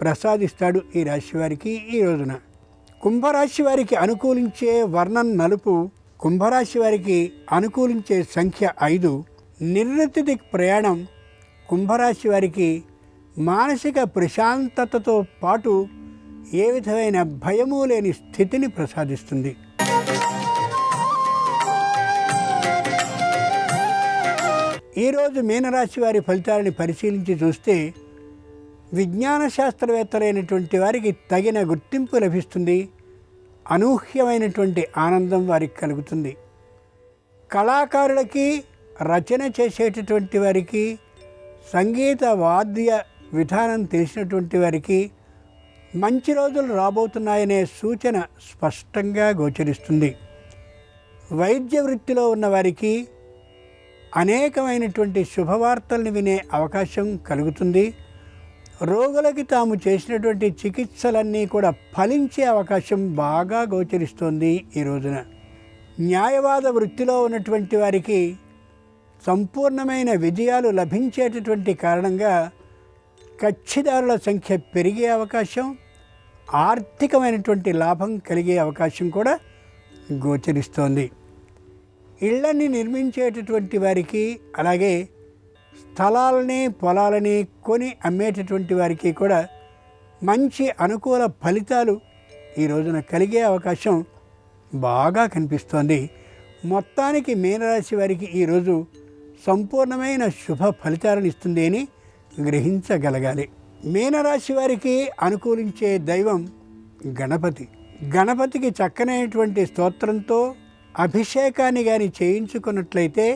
ప్రసాదిస్తాడు ఈ రాశి వారికి ఈ రోజున. కుంభరాశి వారికి అనుకూలించే వర్ణం నలుపు. కుంభరాశి వారికి అనుకూలించే సంఖ్య 5. నిర్ణీతి ప్రయాణం కుంభరాశి వారికి మానసిక ప్రశాంతతతో పాటు ఏ విధమైన భయము లేని స్థితిని ప్రసాదిస్తుంది. ఈరోజు మీనరాశి వారి ఫలితాలను పరిశీలించి చూస్తే విజ్ఞాన శాస్త్రవేత్తలైనటువంటి వారికి తగిన గుర్తింపు లభిస్తుంది. అనూహ్యమైనటువంటి ఆనందం వారికి కలుగుతుంది. కళాకారులకి, రచన చేసేటటువంటి వారికి, సంగీత వాద్య విధానం తెలిసినటువంటి వారికి మంచి రోజులు రాబోతున్నాయనే సూచన స్పష్టంగా గోచరిస్తుంది. వైద్య వృత్తిలో ఉన్నవారికి అనేకమైనటువంటి శుభవార్తల్ని వినే అవకాశం కలుగుతుంది. రోగులకి తాము చేసినటువంటి చికిత్సలన్నీ కూడా ఫలించే అవకాశం బాగా గోచరిస్తోంది ఈ రోజున. న్యాయవాద వృత్తిలో ఉన్నటువంటి వారికి సంపూర్ణమైన విజయాలు లభించేటటువంటి కారణంగా కక్షిదారుల సంఖ్య పెరిగే అవకాశం, ఆర్థికమైనటువంటి లాభం కలిగే అవకాశం కూడా గోచరిస్తోంది. ఇళ్ళని నిర్మించేటటువంటి వారికి, అలాగే స్థలాలని పొలాలని కొని అమ్మేటటువంటి వారికి కూడా మంచి అనుకూల ఫలితాలు ఈ రోజున కలిగే అవకాశం బాగా కనిపిస్తోంది. మొత్తానికి మీనరాశి వారికి ఈరోజు సంపూర్ణమైన శుభ ఫలితాలను ఇస్తుంది అని గ్రహించగలగాలి. మీనరాశి వారికి అనుకూలించే దైవం గణపతి. గణపతికి చక్కనైనటువంటి స్తోత్రంతో అభిషేకాన్ని కానీ చేయించుకున్నట్లయితే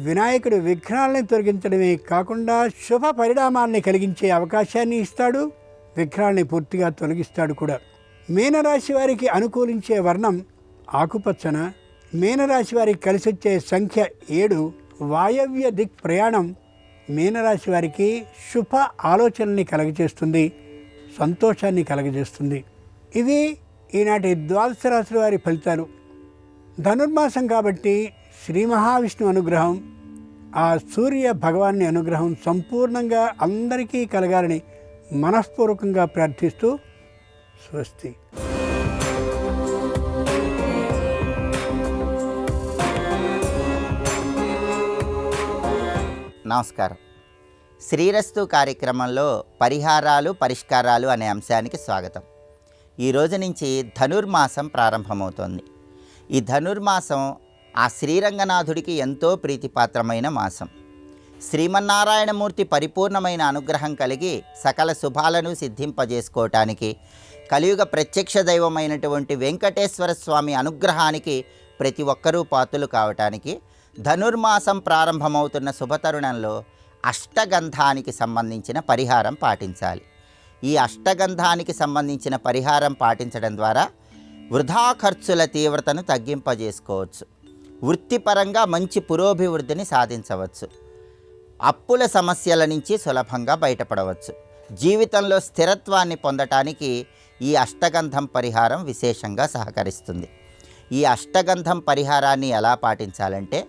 వినాయకుడు విఘ్నాలని తొలగించడమే కాకుండా శుభ పరిణామాల్ని కలిగించే అవకాశాన్ని ఇస్తాడు. విఘ్నాలని పూర్తిగా తొలగిస్తాడు కూడా. మీనరాశి వారికి అనుకూలించే వర్ణం ఆకుపచ్చన. మీనరాశి వారికి కలిసొచ్చే సంఖ్య 7. వాయవ్య దిక్ ప్రయాణం మీనరాశి వారికి శుభ ఆలోచనల్ని కలగజేస్తుంది, సంతోషాన్ని కలగజేస్తుంది. ఇవి ఈనాటి ద్వాదశ రాశుల వారి ఫలితాలు. ధనుర్మాసం కాబట్టి శ్రీ మహావిష్ణువు అనుగ్రహం, ఆ సూర్య భగవాన్ని అనుగ్రహం సంపూర్ణంగా అందరికీ కలగాలని మనస్పూర్వకంగా ప్రార్థిస్తూ స్వస్తి. నమస్కారం. శ్రీరస్తు కార్యక్రమంలో పరిహారాలు పరిష్కారాలు అనే అంశానికి స్వాగతం. ఈ రోజు నుంచి ధనుర్మాసం ప్రారంభమవుతోంది. ఈ ధనుర్మాసం ఆ శ్రీరంగనాథుడికి ఎంతో ప్రీతిపాత్రమైన మాసం. శ్రీమన్నారాయణమూర్తి పరిపూర్ణమైన అనుగ్రహం కలిగి సకల శుభాలను సిద్ధింపజేసుకోవటానికి, కలియుగ ప్రత్యక్ష దైవమైనటువంటి వెంకటేశ్వర స్వామి అనుగ్రహానికి ప్రతి ఒక్కరూ పాత్రులు కావటానికి ధనుర్మాసం ప్రారంభమవుతున్న శుభతరుణంలో అష్టగంధానికి సంబంధించిన పరిహారం పాటించాలి. ఈ అష్టగంధానికి సంబంధించిన పరిహారం పాటించడం ద్వారా వృధా ఖర్చుల తీవ్రతను తగ్గింపజేసుకోవచ్చు. వృత్తిపరంగా మంచి పురోభివృద్ధిని సాధించవచ్చు. అప్పుల సమస్యల నుంచి సులభంగా బయటపడవచ్చు. జీవితంలో స్థిరత్వాన్ని పొందటానికి ఈ అష్టగంధం పరిహారం విశేషంగా సహకరిస్తుంది. ఈ అష్టగంధం పరిహారాన్ని ఎలా పాటించాలంటే,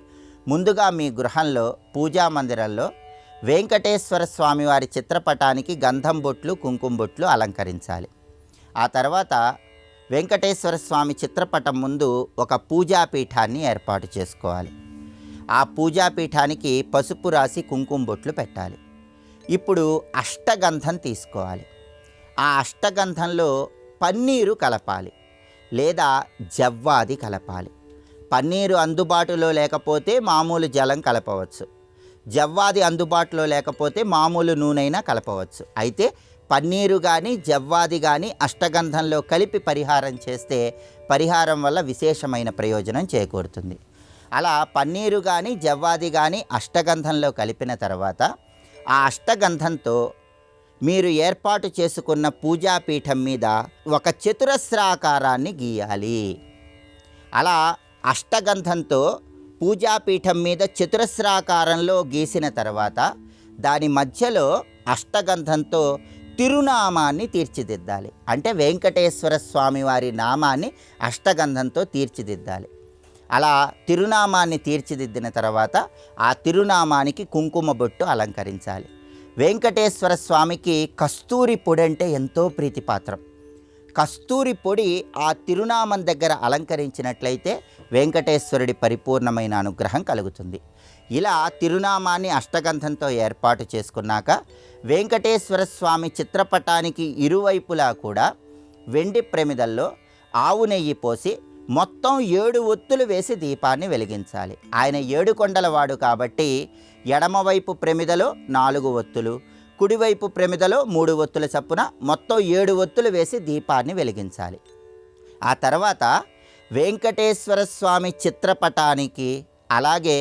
ముందుగా మీ గృహంలో పూజా మందిరంలో వెంకటేశ్వర స్వామివారి చిత్రపటానికి గంధం బొట్లు, కుంకుమ బొట్లు అలంకరించాలి. ఆ తర్వాత వెంకటేశ్వర స్వామి చిత్రపటం ముందు ఒక పూజాపీఠాన్ని ఏర్పాటు చేసుకోవాలి. ఆ పూజాపీఠానికి పసుపు రాసి కుంకుమ బొట్లు పెట్టాలి. ఇప్పుడు అష్టగంధం తీసుకోవాలి. ఆ అష్టగంధంలో పన్నీరు కలపాలి లేదా జవ్వాది కలపాలి. పన్నీరు అందుబాటులో లేకపోతే మామూలు జలం కలపవచ్చు. జవ్వాది అందుబాటులో లేకపోతే మామూలు నూనెైనా కలపవచ్చు. అయితే పన్నీరు కానీ జవ్వాది కానీ అష్టగంధంలో కలిపి పరిహారం చేస్తే పరిహారం వల్ల విశేషమైన ప్రయోజనం చేకూరుతుంది. అలా పన్నీరు కానీ జవ్వాది కానీ అష్టగంధంలో కలిపిన తర్వాత ఆ అష్టగంధంతో మీరు ఏర్పాటు చేసుకున్న పూజాపీఠం మీద ఒక చతురస్రాకారాన్ని గీయాలి. అలా అష్టగంధంతో పూజాపీఠం మీద చతురస్రాకారంలో గీసిన తర్వాత దాని మధ్యలో అష్టగంధంతో తిరునామాన్ని తీర్చిదిద్దాలి. అంటే వెంకటేశ్వర స్వామి వారి నామాన్ని అష్టగంధంతో తీర్చిదిద్దాలి. అలా తిరునామాన్ని తీర్చిదిద్దిన తర్వాత ఆ తిరునామానికి కుంకుమ బొట్టు అలంకరించాలి. వెంకటేశ్వర స్వామికి కస్తూరి పొడి అంటే ఎంతో ప్రీతిపాత్రం. కస్తూరి పొడి ఆ తిరునామం దగ్గర అలంకరించినట్లయితే వెంకటేశ్వరుడి పరిపూర్ణమైన అనుగ్రహం కలుగుతుంది. ఇలా తిరునామాన్ని అష్టగంధంతో ఏర్పాటు చేసుకున్నాక వెంకటేశ్వర స్వామి చిత్రపటానికి ఇరువైపులా కూడా వెండి ప్రమిదల్లో ఆవు నెయ్యి పోసి మొత్తం 7 ఒత్తులు వేసి దీపాన్ని వెలిగించాలి. ఆయన 7 కొండలవాడు కాబట్టి ఎడమవైపు ప్రమిదలో 4 ఒత్తులు, కుడివైపు ప్రమిదలో 3 ఒత్తుల చప్పున మొత్తం 7 ఒత్తులు వేసి దీపాన్ని వెలిగించాలి. ఆ తర్వాత వెంకటేశ్వర స్వామి చిత్రపటానికి అలాగే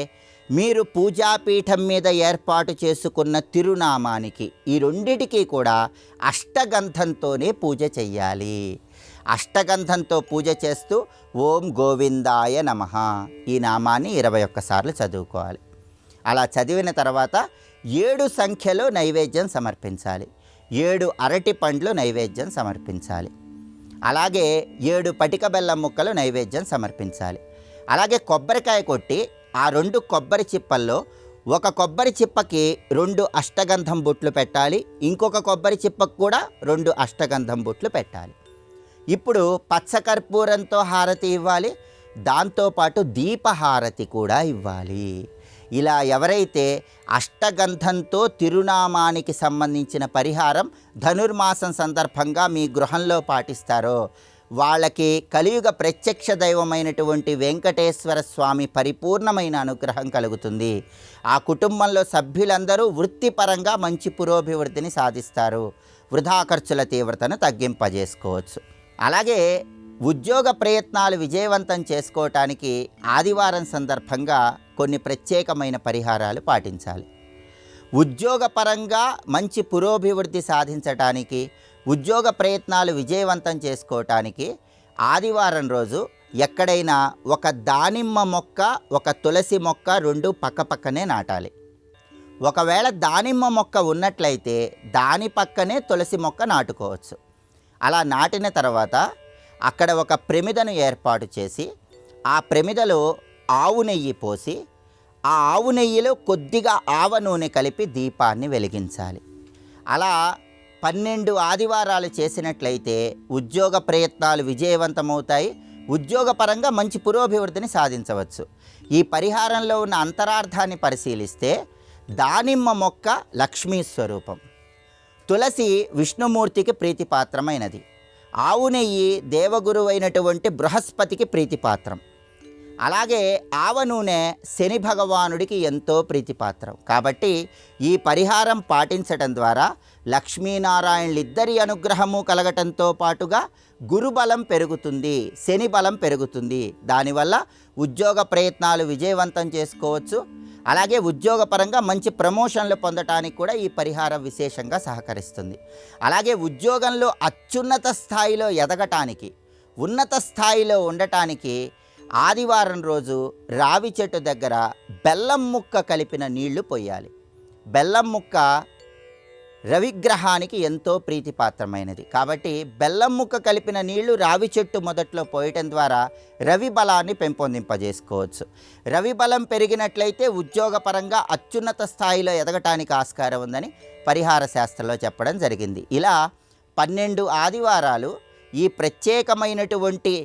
మీరు పూజాపీఠం మీద ఏర్పాటు చేసుకున్న తిరునామానికి ఈ రెండిటికి కూడా అష్టగంధంతోనే పూజ చెయ్యాలి. అష్టగంధంతో పూజ చేస్తూ ఓం గోవిందాయ నమః ఈ నామాన్ని 21 సార్లు చదువుకోవాలి. అలా చదివిన తర్వాత 7 సంఖ్యలో నైవేద్యం సమర్పించాలి. 7 అరటి పండ్లు నైవేద్యం సమర్పించాలి. అలాగే 7 పటిక బెల్లం ముక్కలు నైవేద్యం సమర్పించాలి. అలాగే కొబ్బరికాయ కొట్టి ఆ 2 కొబ్బరి చిప్పల్లో ఒక కొబ్బరి చిప్పకి 2 అష్టగంధం బొట్లు పెట్టాలి. ఇంకొక కొబ్బరి చిప్పకు కూడా 2 అష్టగంధం బొట్లు పెట్టాలి. ఇప్పుడు పచ్చకర్పూరంతో హారతి ఇవ్వాలి. దాంతోపాటు దీపహారతి కూడా ఇవ్వాలి. ఇలా ఎవరైతే అష్టగంధంతో తిరునామానికి సంబంధించిన పరిహారం ధనుర్మాసం సందర్భంగా మీ గృహంలో పాటిస్తారో వాళ్ళకి కలియుగ ప్రత్యక్ష దైవమైనటువంటి వెంకటేశ్వర స్వామి పరిపూర్ణమైన అనుగ్రహం కలుగుతుంది. ఆ కుటుంబంలో సభ్యులందరూ వృత్తిపరంగా మంచి పురోభివృద్ధిని సాధిస్తారు. వృధా ఖర్చుల తీవ్రతను తగ్గింపజేసుకోవచ్చు. అలాగే ఉద్యోగ ప్రయత్నాలు విజయవంతం చేసుకోవటానికి ఆదివారం సందర్భంగా కొన్ని ప్రత్యేకమైన పరిహారాలు పాటించాలి. ఉద్యోగపరంగా మంచి పురోభివృద్ధి సాధించటానికి ఉద్యోగ ప్రయత్నాలు విజయవంతం చేసుకోవటానికి ఆదివారం రోజు ఎక్కడైనా ఒక దానిమ్మ మొక్క ఒక తులసి మొక్క 2 పక్కపక్కనే నాటాలి. ఒకవేళ దానిమ్మ మొక్క ఉన్నట్లయితే దాని పక్కనే తులసి మొక్క నాటుకోవచ్చు. అలా నాటిన తర్వాత అక్కడ ఒక ప్రమిదను ఏర్పాటు చేసి ఆ ప్రమిదలో ఆవు నెయ్యి పోసి ఆ ఆవు నెయ్యిలో కొద్దిగా ఆవ నూనె కలిపి దీపాన్ని వెలిగించాలి. అలా 12 ఆదివారాలు చేసినట్లయితే ఉద్యోగ ప్రయత్నాలు విజయవంతమవుతాయి. ఉద్యోగపరంగా మంచి పురోభివృద్ధిని సాధించవచ్చు. ఈ పరిహారంలో ఉన్న అంతరార్థాన్ని పరిశీలిస్తే దానిమ్మ మొక్క లక్ష్మీ స్వరూపం, తులసి విష్ణుమూర్తికి ప్రీతిపాత్రమైనది, ఆవు నెయ్యి దేవగురువైనటువంటి బృహస్పతికి ప్రీతిపాత్రం, అలాగే ఆవ నూనె శని భగవానుడికి ఎంతో ప్రీతిపాత్రం. కాబట్టి ఈ పరిహారం పాటించటం ద్వారా లక్ష్మీనారాయణులిద్దరి అనుగ్రహము కలగటంతో పాటుగా గురుబలం పెరుగుతుంది, శని బలం పెరుగుతుంది. దానివల్ల ఉద్యోగ ప్రయత్నాలు విజయవంతం చేసుకోవచ్చు. అలాగే ఉద్యోగపరంగా మంచి ప్రమోషన్లు పొందటానికి కూడా ఈ పరిహారం విశేషంగా సహకరిస్తుంది. అలాగే ఉద్యోగంలో అత్యున్నత స్థాయిలో ఎదగటానికి, ఉన్నత స్థాయిలో ఉండటానికి ఆదివారం రోజు రావి చెట్టు దగ్గర బెల్లం ముక్క కలిపిన నీళ్లు పోయాలి. బెల్లం ముక్క రవిగ్రహానికి ఎంతో ప్రీతిపాత్రమైనది కాబట్టి బెల్లం ముక్క కలిపిన నీళ్లు రావి చెట్టు మొదట్లో పోయటం ద్వారా రవి బలాన్ని పెంపొందింపజేసుకోవచ్చు. రవి బలం పెరిగినట్లయితే ఉద్యోగపరంగా అత్యున్నత స్థాయిలో ఎదగటానికి ఆస్కారం ఉందని పరిహార శాస్త్రంలో చెప్పడం జరిగింది. ఇలా 12 ఆదివారాలు ఈ ప్రత్యేకమైనటువంటి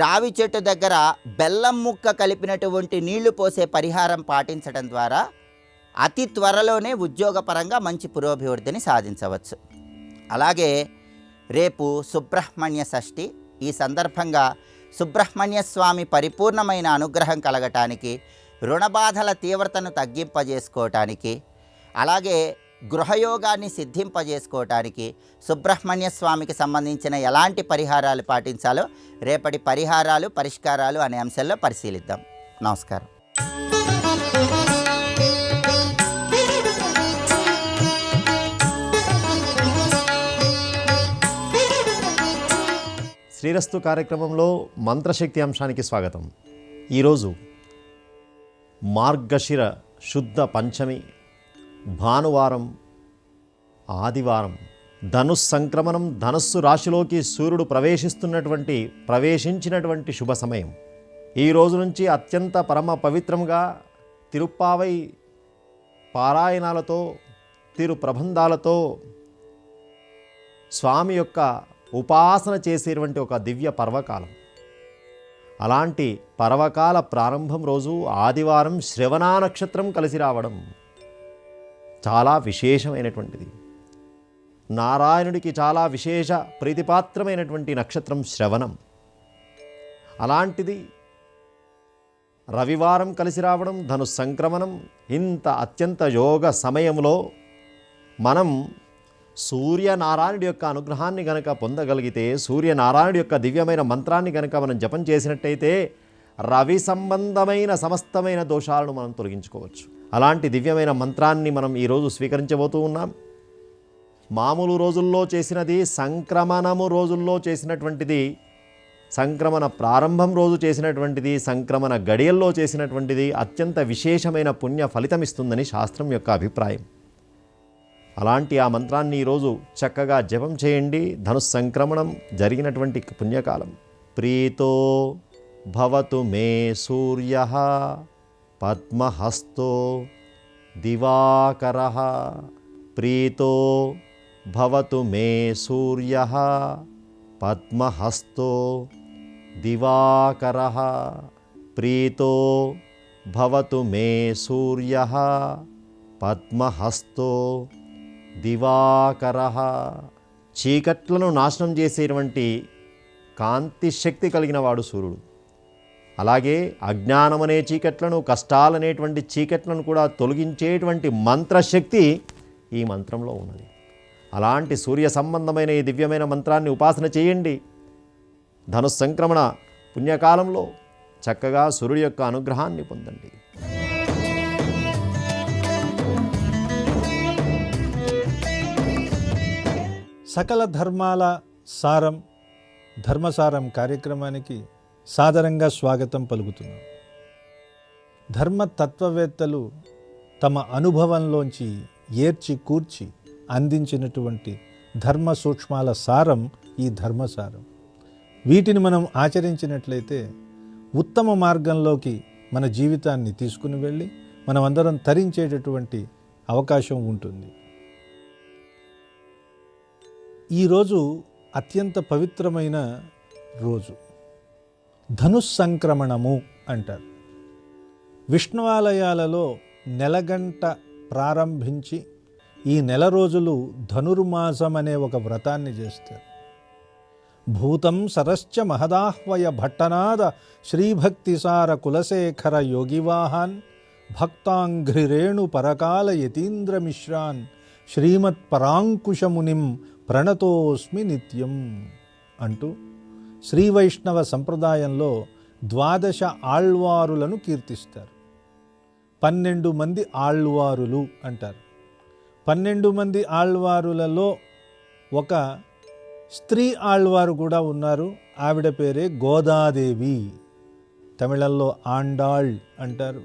రావి చెట్టు దగ్గర బెల్లం ముక్క కలిపినటువంటి నీళ్లు పోసే పరిహారం పాటించడం ద్వారా అతి త్వరలోనే ఉద్యోగపరంగా మంచి పురోభివృద్ధిని సాధించవచ్చు. అలాగే రేపు సుబ్రహ్మణ్య షష్ఠి. ఈ సందర్భంగా సుబ్రహ్మణ్య స్వామి పరిపూర్ణమైన అనుగ్రహం కలగటానికి, రుణబాధల తీవ్రతను తగ్గింపజేసుకోవటానికి, అలాగే గృహయోగాన్ని సిద్ధింపజేసుకోవటానికి సుబ్రహ్మణ్య స్వామికి సంబంధించిన ఎలాంటి పరిహారాలు పాటించాలో రేపటి పరిహారాలు పరిష్కారాలు అనే అంశంలో పరిశీలిద్దాం. నమస్కారం. శ్రీరస్తు కార్యక్రమంలో మంత్రశక్తి అంశానికి స్వాగతం. ఈరోజు మార్గశిర శుద్ధ పంచమి, భానువారం, ఆదివారం, ధనుస్సంక్రమణం, ధనుస్సు రాశిలోకి సూర్యుడు ప్రవేశించినటువంటి శుభ సమయం. ఈ రోజు నుంచి అత్యంత పరమ పవిత్రంగా తిరుప్పావై పారాయణాలతో, తిరు ప్రబంధాలతో స్వామి యొక్క ఉపాసన చేసేటువంటి ఒక దివ్య పర్వకాలం. అలాంటి పర్వకాల ప్రారంభం రోజు ఆదివారం శ్రవణ నక్షత్రం కలిసి రావడం చాలా విశేషమైనటువంటిది. నారాయణుడికి చాలా విశేష ప్రీతిపాత్రమైనటువంటి నక్షత్రం శ్రవణం. అలాంటిది రవివారం కలిసి రావడం, ధనుస్సంక్రమణం, ఇంత అత్యంత యోగ సమయంలో మనం సూర్యనారాయణుడి యొక్క అనుగ్రహాన్ని గనక పొందగలిగితే, సూర్యనారాయణుడి యొక్క దివ్యమైన మంత్రాన్ని గనక మనం జపం చేసినట్టయితే రవి సంబంధమైన సమస్తమైన దోషాలను మనం తొలగించుకోవచ్చు. అలాంటి దివ్యమైన మంత్రాన్ని మనం ఈరోజు స్వీకరించబోతూ ఉన్నాం. మామూలు రోజుల్లో చేసినది, సంక్రమణము రోజుల్లో చేసినటువంటిది, సంక్రమణ ప్రారంభం రోజు చేసినటువంటిది, సంక్రమణ గడియల్లో చేసినటువంటిది అత్యంత విశేషమైన పుణ్య ఫలితమిస్తుందని శాస్త్రం యొక్క అభిప్రాయం. అలాంటి ఆ మంత్రాన్ని ఈరోజు చక్కగా జపం చేయండి. ధనుస్సంక్రమణం జరిగినటువంటి పుణ్యకాలం. ప్రీతో భవతు మే సూర్యః పద్మహస్తో దివాకరః. ప్రీతో భవతు మే సూర్యః పద్మహస్తో దివాకరః. ప్రీతో భవతు మే సూర్యః పద్మహస్తో దివాకరః. చీకట్లను నాశనం చేసేటువంటి కాంతి శక్తి కలిగిన వాడు సూర్యుడు. అలాగే అజ్ఞానమనే చీకట్లను, కష్టాలనేటువంటి చీకట్లను కూడా తొలగించేటువంటి మంత్రశక్తి ఈ మంత్రంలో ఉన్నది. అలాంటి సూర్య సంబంధమైన ఈ దివ్యమైన మంత్రాన్ని ఉపాసన చేయండి. ధనుస్సంక్రమణ పుణ్యకాలంలో చక్కగా సూర్యుడి యొక్క అనుగ్రహాన్ని పొందండి. సకల ధర్మాల సారం, ధర్మసారం కార్యక్రమానికి సాదరంగా స్వాగతం పలుకుతున్నాం. ధర్మతత్వవేత్తలు తమ అనుభవంలోంచి ఏర్చి కూర్చి అందించినటువంటి ధర్మ సూక్ష్మాల సారం ఈ ధర్మసారం. వీటిని మనం ఆచరించినట్లయితే ఉత్తమ మార్గంలోకి మన జీవితాన్ని తీసుకుని వెళ్ళి మనమందరం తరించేటటువంటి అవకాశం ఉంటుంది. ఈరోజు అత్యంత పవిత్రమైన రోజు, ధనుస్సంక్రమణము అంటారు. విష్ణువాలయాలలో నెలగంట ప్రారంభించి ఈ నెల రోజులు ధనుర్మాసం అనే ఒక వ్రతాన్ని చేస్తారు. భూతం సరశ్చ మహదాహ్వయ భట్టనాద శ్రీభక్తిసార కులశేఖర యోగివాహాన్ భక్తాంఘ్రిరేణు పరకాల యతీంద్రమిశ్రాన్ శ్రీమత్ పరాంకుశమునిం ప్రణతోస్మి నిత్యం అంటూ శ్రీవైష్ణవ సంప్రదాయంలో 12 ఆళ్వారులను కీర్తిస్తారు. 12 మంది ఆళ్వారులు అంటారు. 12 మంది ఆళ్వారులలో ఒక స్త్రీ ఆళ్వారు కూడా ఉన్నారు. ఆవిడ పేరే గోదాదేవి. తమిళంలో ఆండాళ్ అంటారు.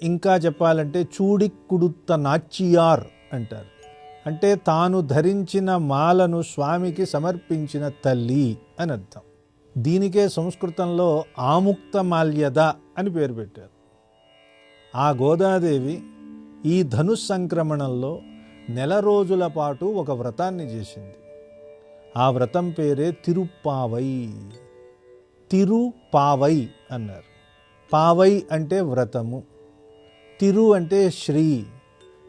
ఇంకా చెప్పాలంటే చూడిక్కుడుత్త నాచ్చియార్ అంటారు. అంటే తాను ధరించిన మాలను స్వామికి సమర్పించిన తల్లి అని అర్థం. దీనికే సంస్కృతంలో ఆముక్త మాల్యద అని పేరు పెట్టారు. ఆ గోదాదేవి ఈ ధనుస్సంక్రమణంలో నెల రోజుల పాటు ఒక వ్రతాన్ని చేసింది. ఆ వ్రతం పేరే తిరుప్పావై. తిరుపావై అన్నారు. పావై అంటే వ్రతము, తిరు అంటే శ్రీ.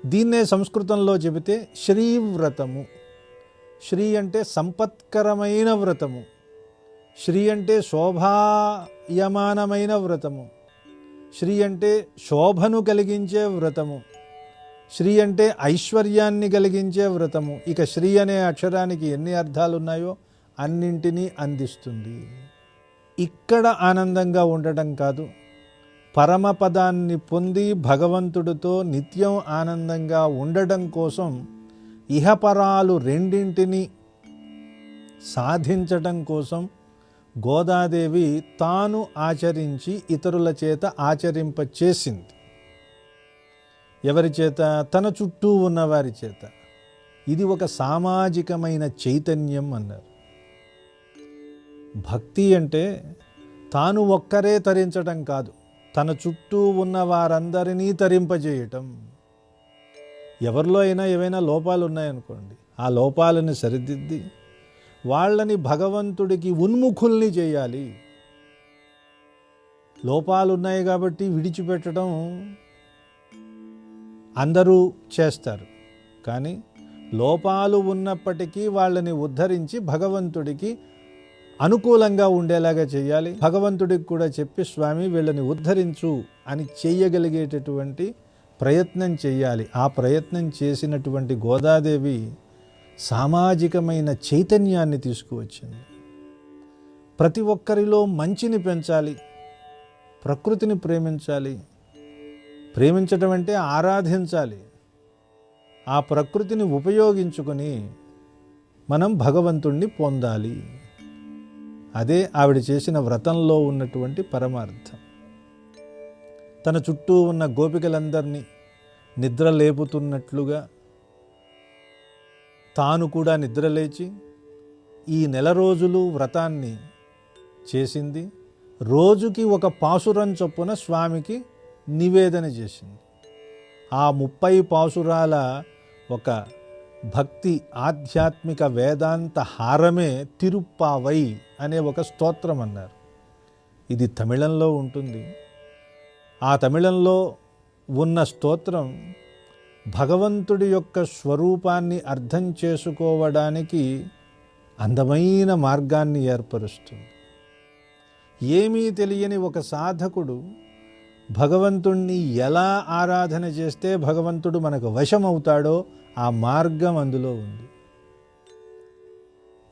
దీన్నే సంస్కృతంలో చెబితే శ్రీవ్రతము. శ్రీ అంటే సంపత్కరమైన వ్రతము. శ్రీ అంటే శోభాయమానమైన వ్రతము. శ్రీ అంటే శోభను కలిగించే వ్రతము. శ్రీ అంటే ఐశ్వర్యాన్ని కలిగించే వ్రతము. ఇక శ్రీ అనే అక్షరానికి ఎన్ని అర్థాలు ఉన్నాయో అన్నింటినీ అందిస్తుంది. ఇక్కడ ఆనందంగా ఉండటం కాదు, పరమపదాన్ని పొంది భగవంతుడితో నిత్యం ఆనందంగా ఉండడం కోసం ఇహపరాలు రెండింటినీ సాధించటం కోసం గోదాదేవి తాను ఆచరించి ఇతరుల చేత ఆచరింపచేసింది. ఎవరి చేత? తన చుట్టూ ఉన్నవారి చేత. ఇది ఒక సామాజికమైన చైతన్యం అన్నారు. భక్తి అంటే తాను ఒక్కరే తరించటం కాదు, తన చుట్టూ ఉన్న వారందరినీ తరింపజేయటం. ఎవరిలో అయినా ఏవైనా లోపాలు ఉన్నాయనుకోండి, ఆ లోపాలను సరిదిద్ది వాళ్ళని భగవంతుడికి ఉన్ముఖుల్ని చేయాలి. లోపాలు ఉన్నాయి కాబట్టి విడిచిపెట్టడం అందరూ చేస్తారు, కానీ లోపాలు ఉన్నప్పటికీ వాళ్ళని ఉద్ధరించి భగవంతుడికి అనుకూలంగా ఉండేలాగా చేయాలి. భగవంతుడికి కూడా చెప్పి స్వామి వీళ్ళని ఉద్ధరించు అని చెయ్యగలిగేటటువంటి ప్రయత్నం చేయాలి. ఆ ప్రయత్నం చేసినటువంటి గోదాదేవి సామాజికమైన చైతన్యాన్ని తీసుకువచ్చింది. ప్రతి ఒక్కరిలో మంచిని పెంచాలి, ప్రకృతిని ప్రేమించాలి. ప్రేమించటం అంటే ఆరాధించాలి. ఆ ప్రకృతిని ఉపయోగించుకొని మనం భగవంతుణ్ణి పొందాలి. అదే ఆవిడ చేసిన వ్రతంలో ఉన్నటువంటి పరమార్థం. తన చుట్టూ ఉన్న గోపికలందరినీ నిద్ర లేపుతున్నట్లుగా తాను కూడా నిద్రలేచి ఈ నెల రోజులు వ్రతాన్ని చేసింది. రోజుకి ఒక పాసురం చొప్పున స్వామికి నివేదన చేసింది. ఆ 30 పాసురాల ఒక భక్తి ఆధ్యాత్మిక వేదాంత హారమే తిరుప్పావై అనే ఒక స్తోత్రం అన్నారు. ఇది తమిళంలో ఉంటుంది. ఆ తమిళంలో ఉన్న స్తోత్రం భగవంతుడి యొక్క స్వరూపాన్ని అర్థం చేసుకోవడానికి అందమైన మార్గాన్ని ఏర్పరుస్తుంది. ఏమీ తెలియని ఒక సాధకుడు భగవంతుణ్ణి ఎలా ఆరాధన చేస్తే భగవంతుడు మనకు వశమవుతాడో ఆ మార్గం అందులో ఉంది.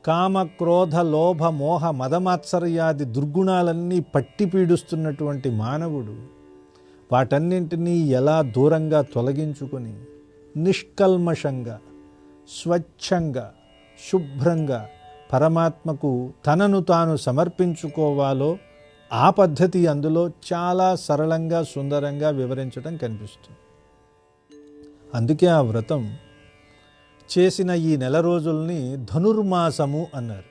కామ, క్రోధ, లోభ, మోహ, మదమాత్సర్యాది దుర్గుణాలన్నీ పట్టి పీడిస్తున్నటువంటి మానవుడు వాటన్నింటినీ ఎలా దూరంగా తొలగించుకొని నిష్కల్మషంగా, స్వచ్ఛంగా, శుభ్రంగా పరమాత్మకు తనను తాను సమర్పించుకోవాలో ఆ పద్ధతి అందులో చాలా సరళంగా, సుందరంగా వివరించడం కనిపిస్తుంది. అందుకే ఆ వ్రతం చేసిన ఈ నెల రోజుల్ని ధనుర్మాసము అన్నారు.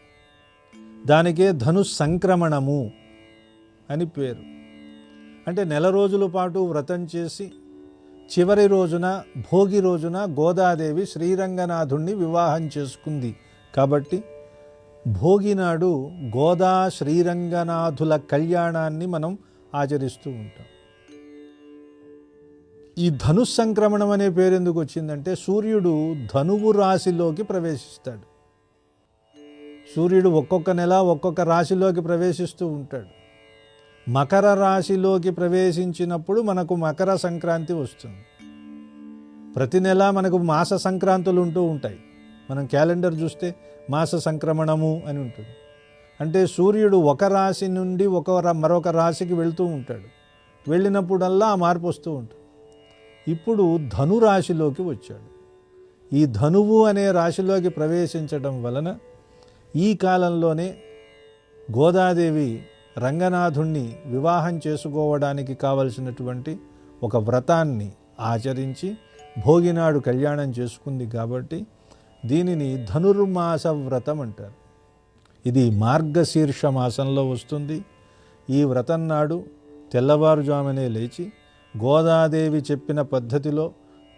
దానికే ధను సంక్రమణము అని పేరు. అంటే నెల రోజుల పాటు వ్రతం చేసి చివరి రోజున, భోగి రోజున గోదాదేవి శ్రీరంగనాథుణ్ణి వివాహం చేసుకుంది. కాబట్టి భోగి నాడు గోదా శ్రీరంగనాథుల కళ్యాణాన్ని మనం ఆచరిస్తూ ఉంటాం. ఈ ధను సంక్రమణం అనే పేరు ఎందుకు వచ్చిందంటే సూర్యుడు ధనువు రాశిలోకి ప్రవేశిస్తాడు. సూర్యుడు ఒక్కొక్క నెల ఒక్కొక్క రాశిలోకి ప్రవేశిస్తూ ఉంటాడు. మకర రాశిలోకి ప్రవేశించినప్పుడు మనకు మకర సంక్రాంతి వస్తుంది. ప్రతి నెల మనకు మాస సంక్రాంతులు ఉంటూ ఉంటాయి. మనం క్యాలెండర్ చూస్తే మాస సంక్రమణము అని ఉంటుంది. అంటే సూర్యుడు ఒక రాశి నుండి మరొక రాశికి వెళ్తూ ఉంటాడు. వెళ్ళినప్పుడల్లా ఆ మార్పు వస్తూ ఉంటుంది. ఇప్పుడు ధను రాశిలోకి వచ్చాడు. ఈ ధనువు అనే రాశిలోకి ప్రవేశించడం వలన ఈ కాలంలోనే గోదాదేవి రంగనాథుణ్ణి వివాహం చేసుకోవడానికి కావలసినటువంటి ఒక వ్రతాన్ని ఆచరించి భోగినాడు కళ్యాణం చేసుకుంది. కాబట్టి దీనిని ధనుర్మాస వ్రతం అంటారు. ఇది మార్గశీర్ష మాసంలో వస్తుంది. ఈ వ్రతం నాడు తెల్లవారుజామునే లేచి గోదాదేవి చెప్పిన పద్ధతిలో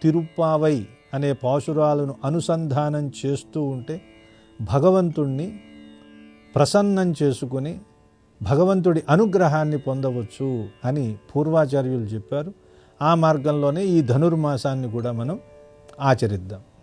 తిరుప్పావై అనే పాశురాలను అనుసంధానం చేస్తూ ఉంటే భగవంతుణ్ణి ప్రసన్నం చేసుకుని భగవంతుడి అనుగ్రహాన్ని పొందవచ్చు అని పూర్వాచార్యులు చెప్పారు. ఆ మార్గంలోనే ఈ ధనుర్మాసాన్ని కూడా మనం ఆచరిద్దాం.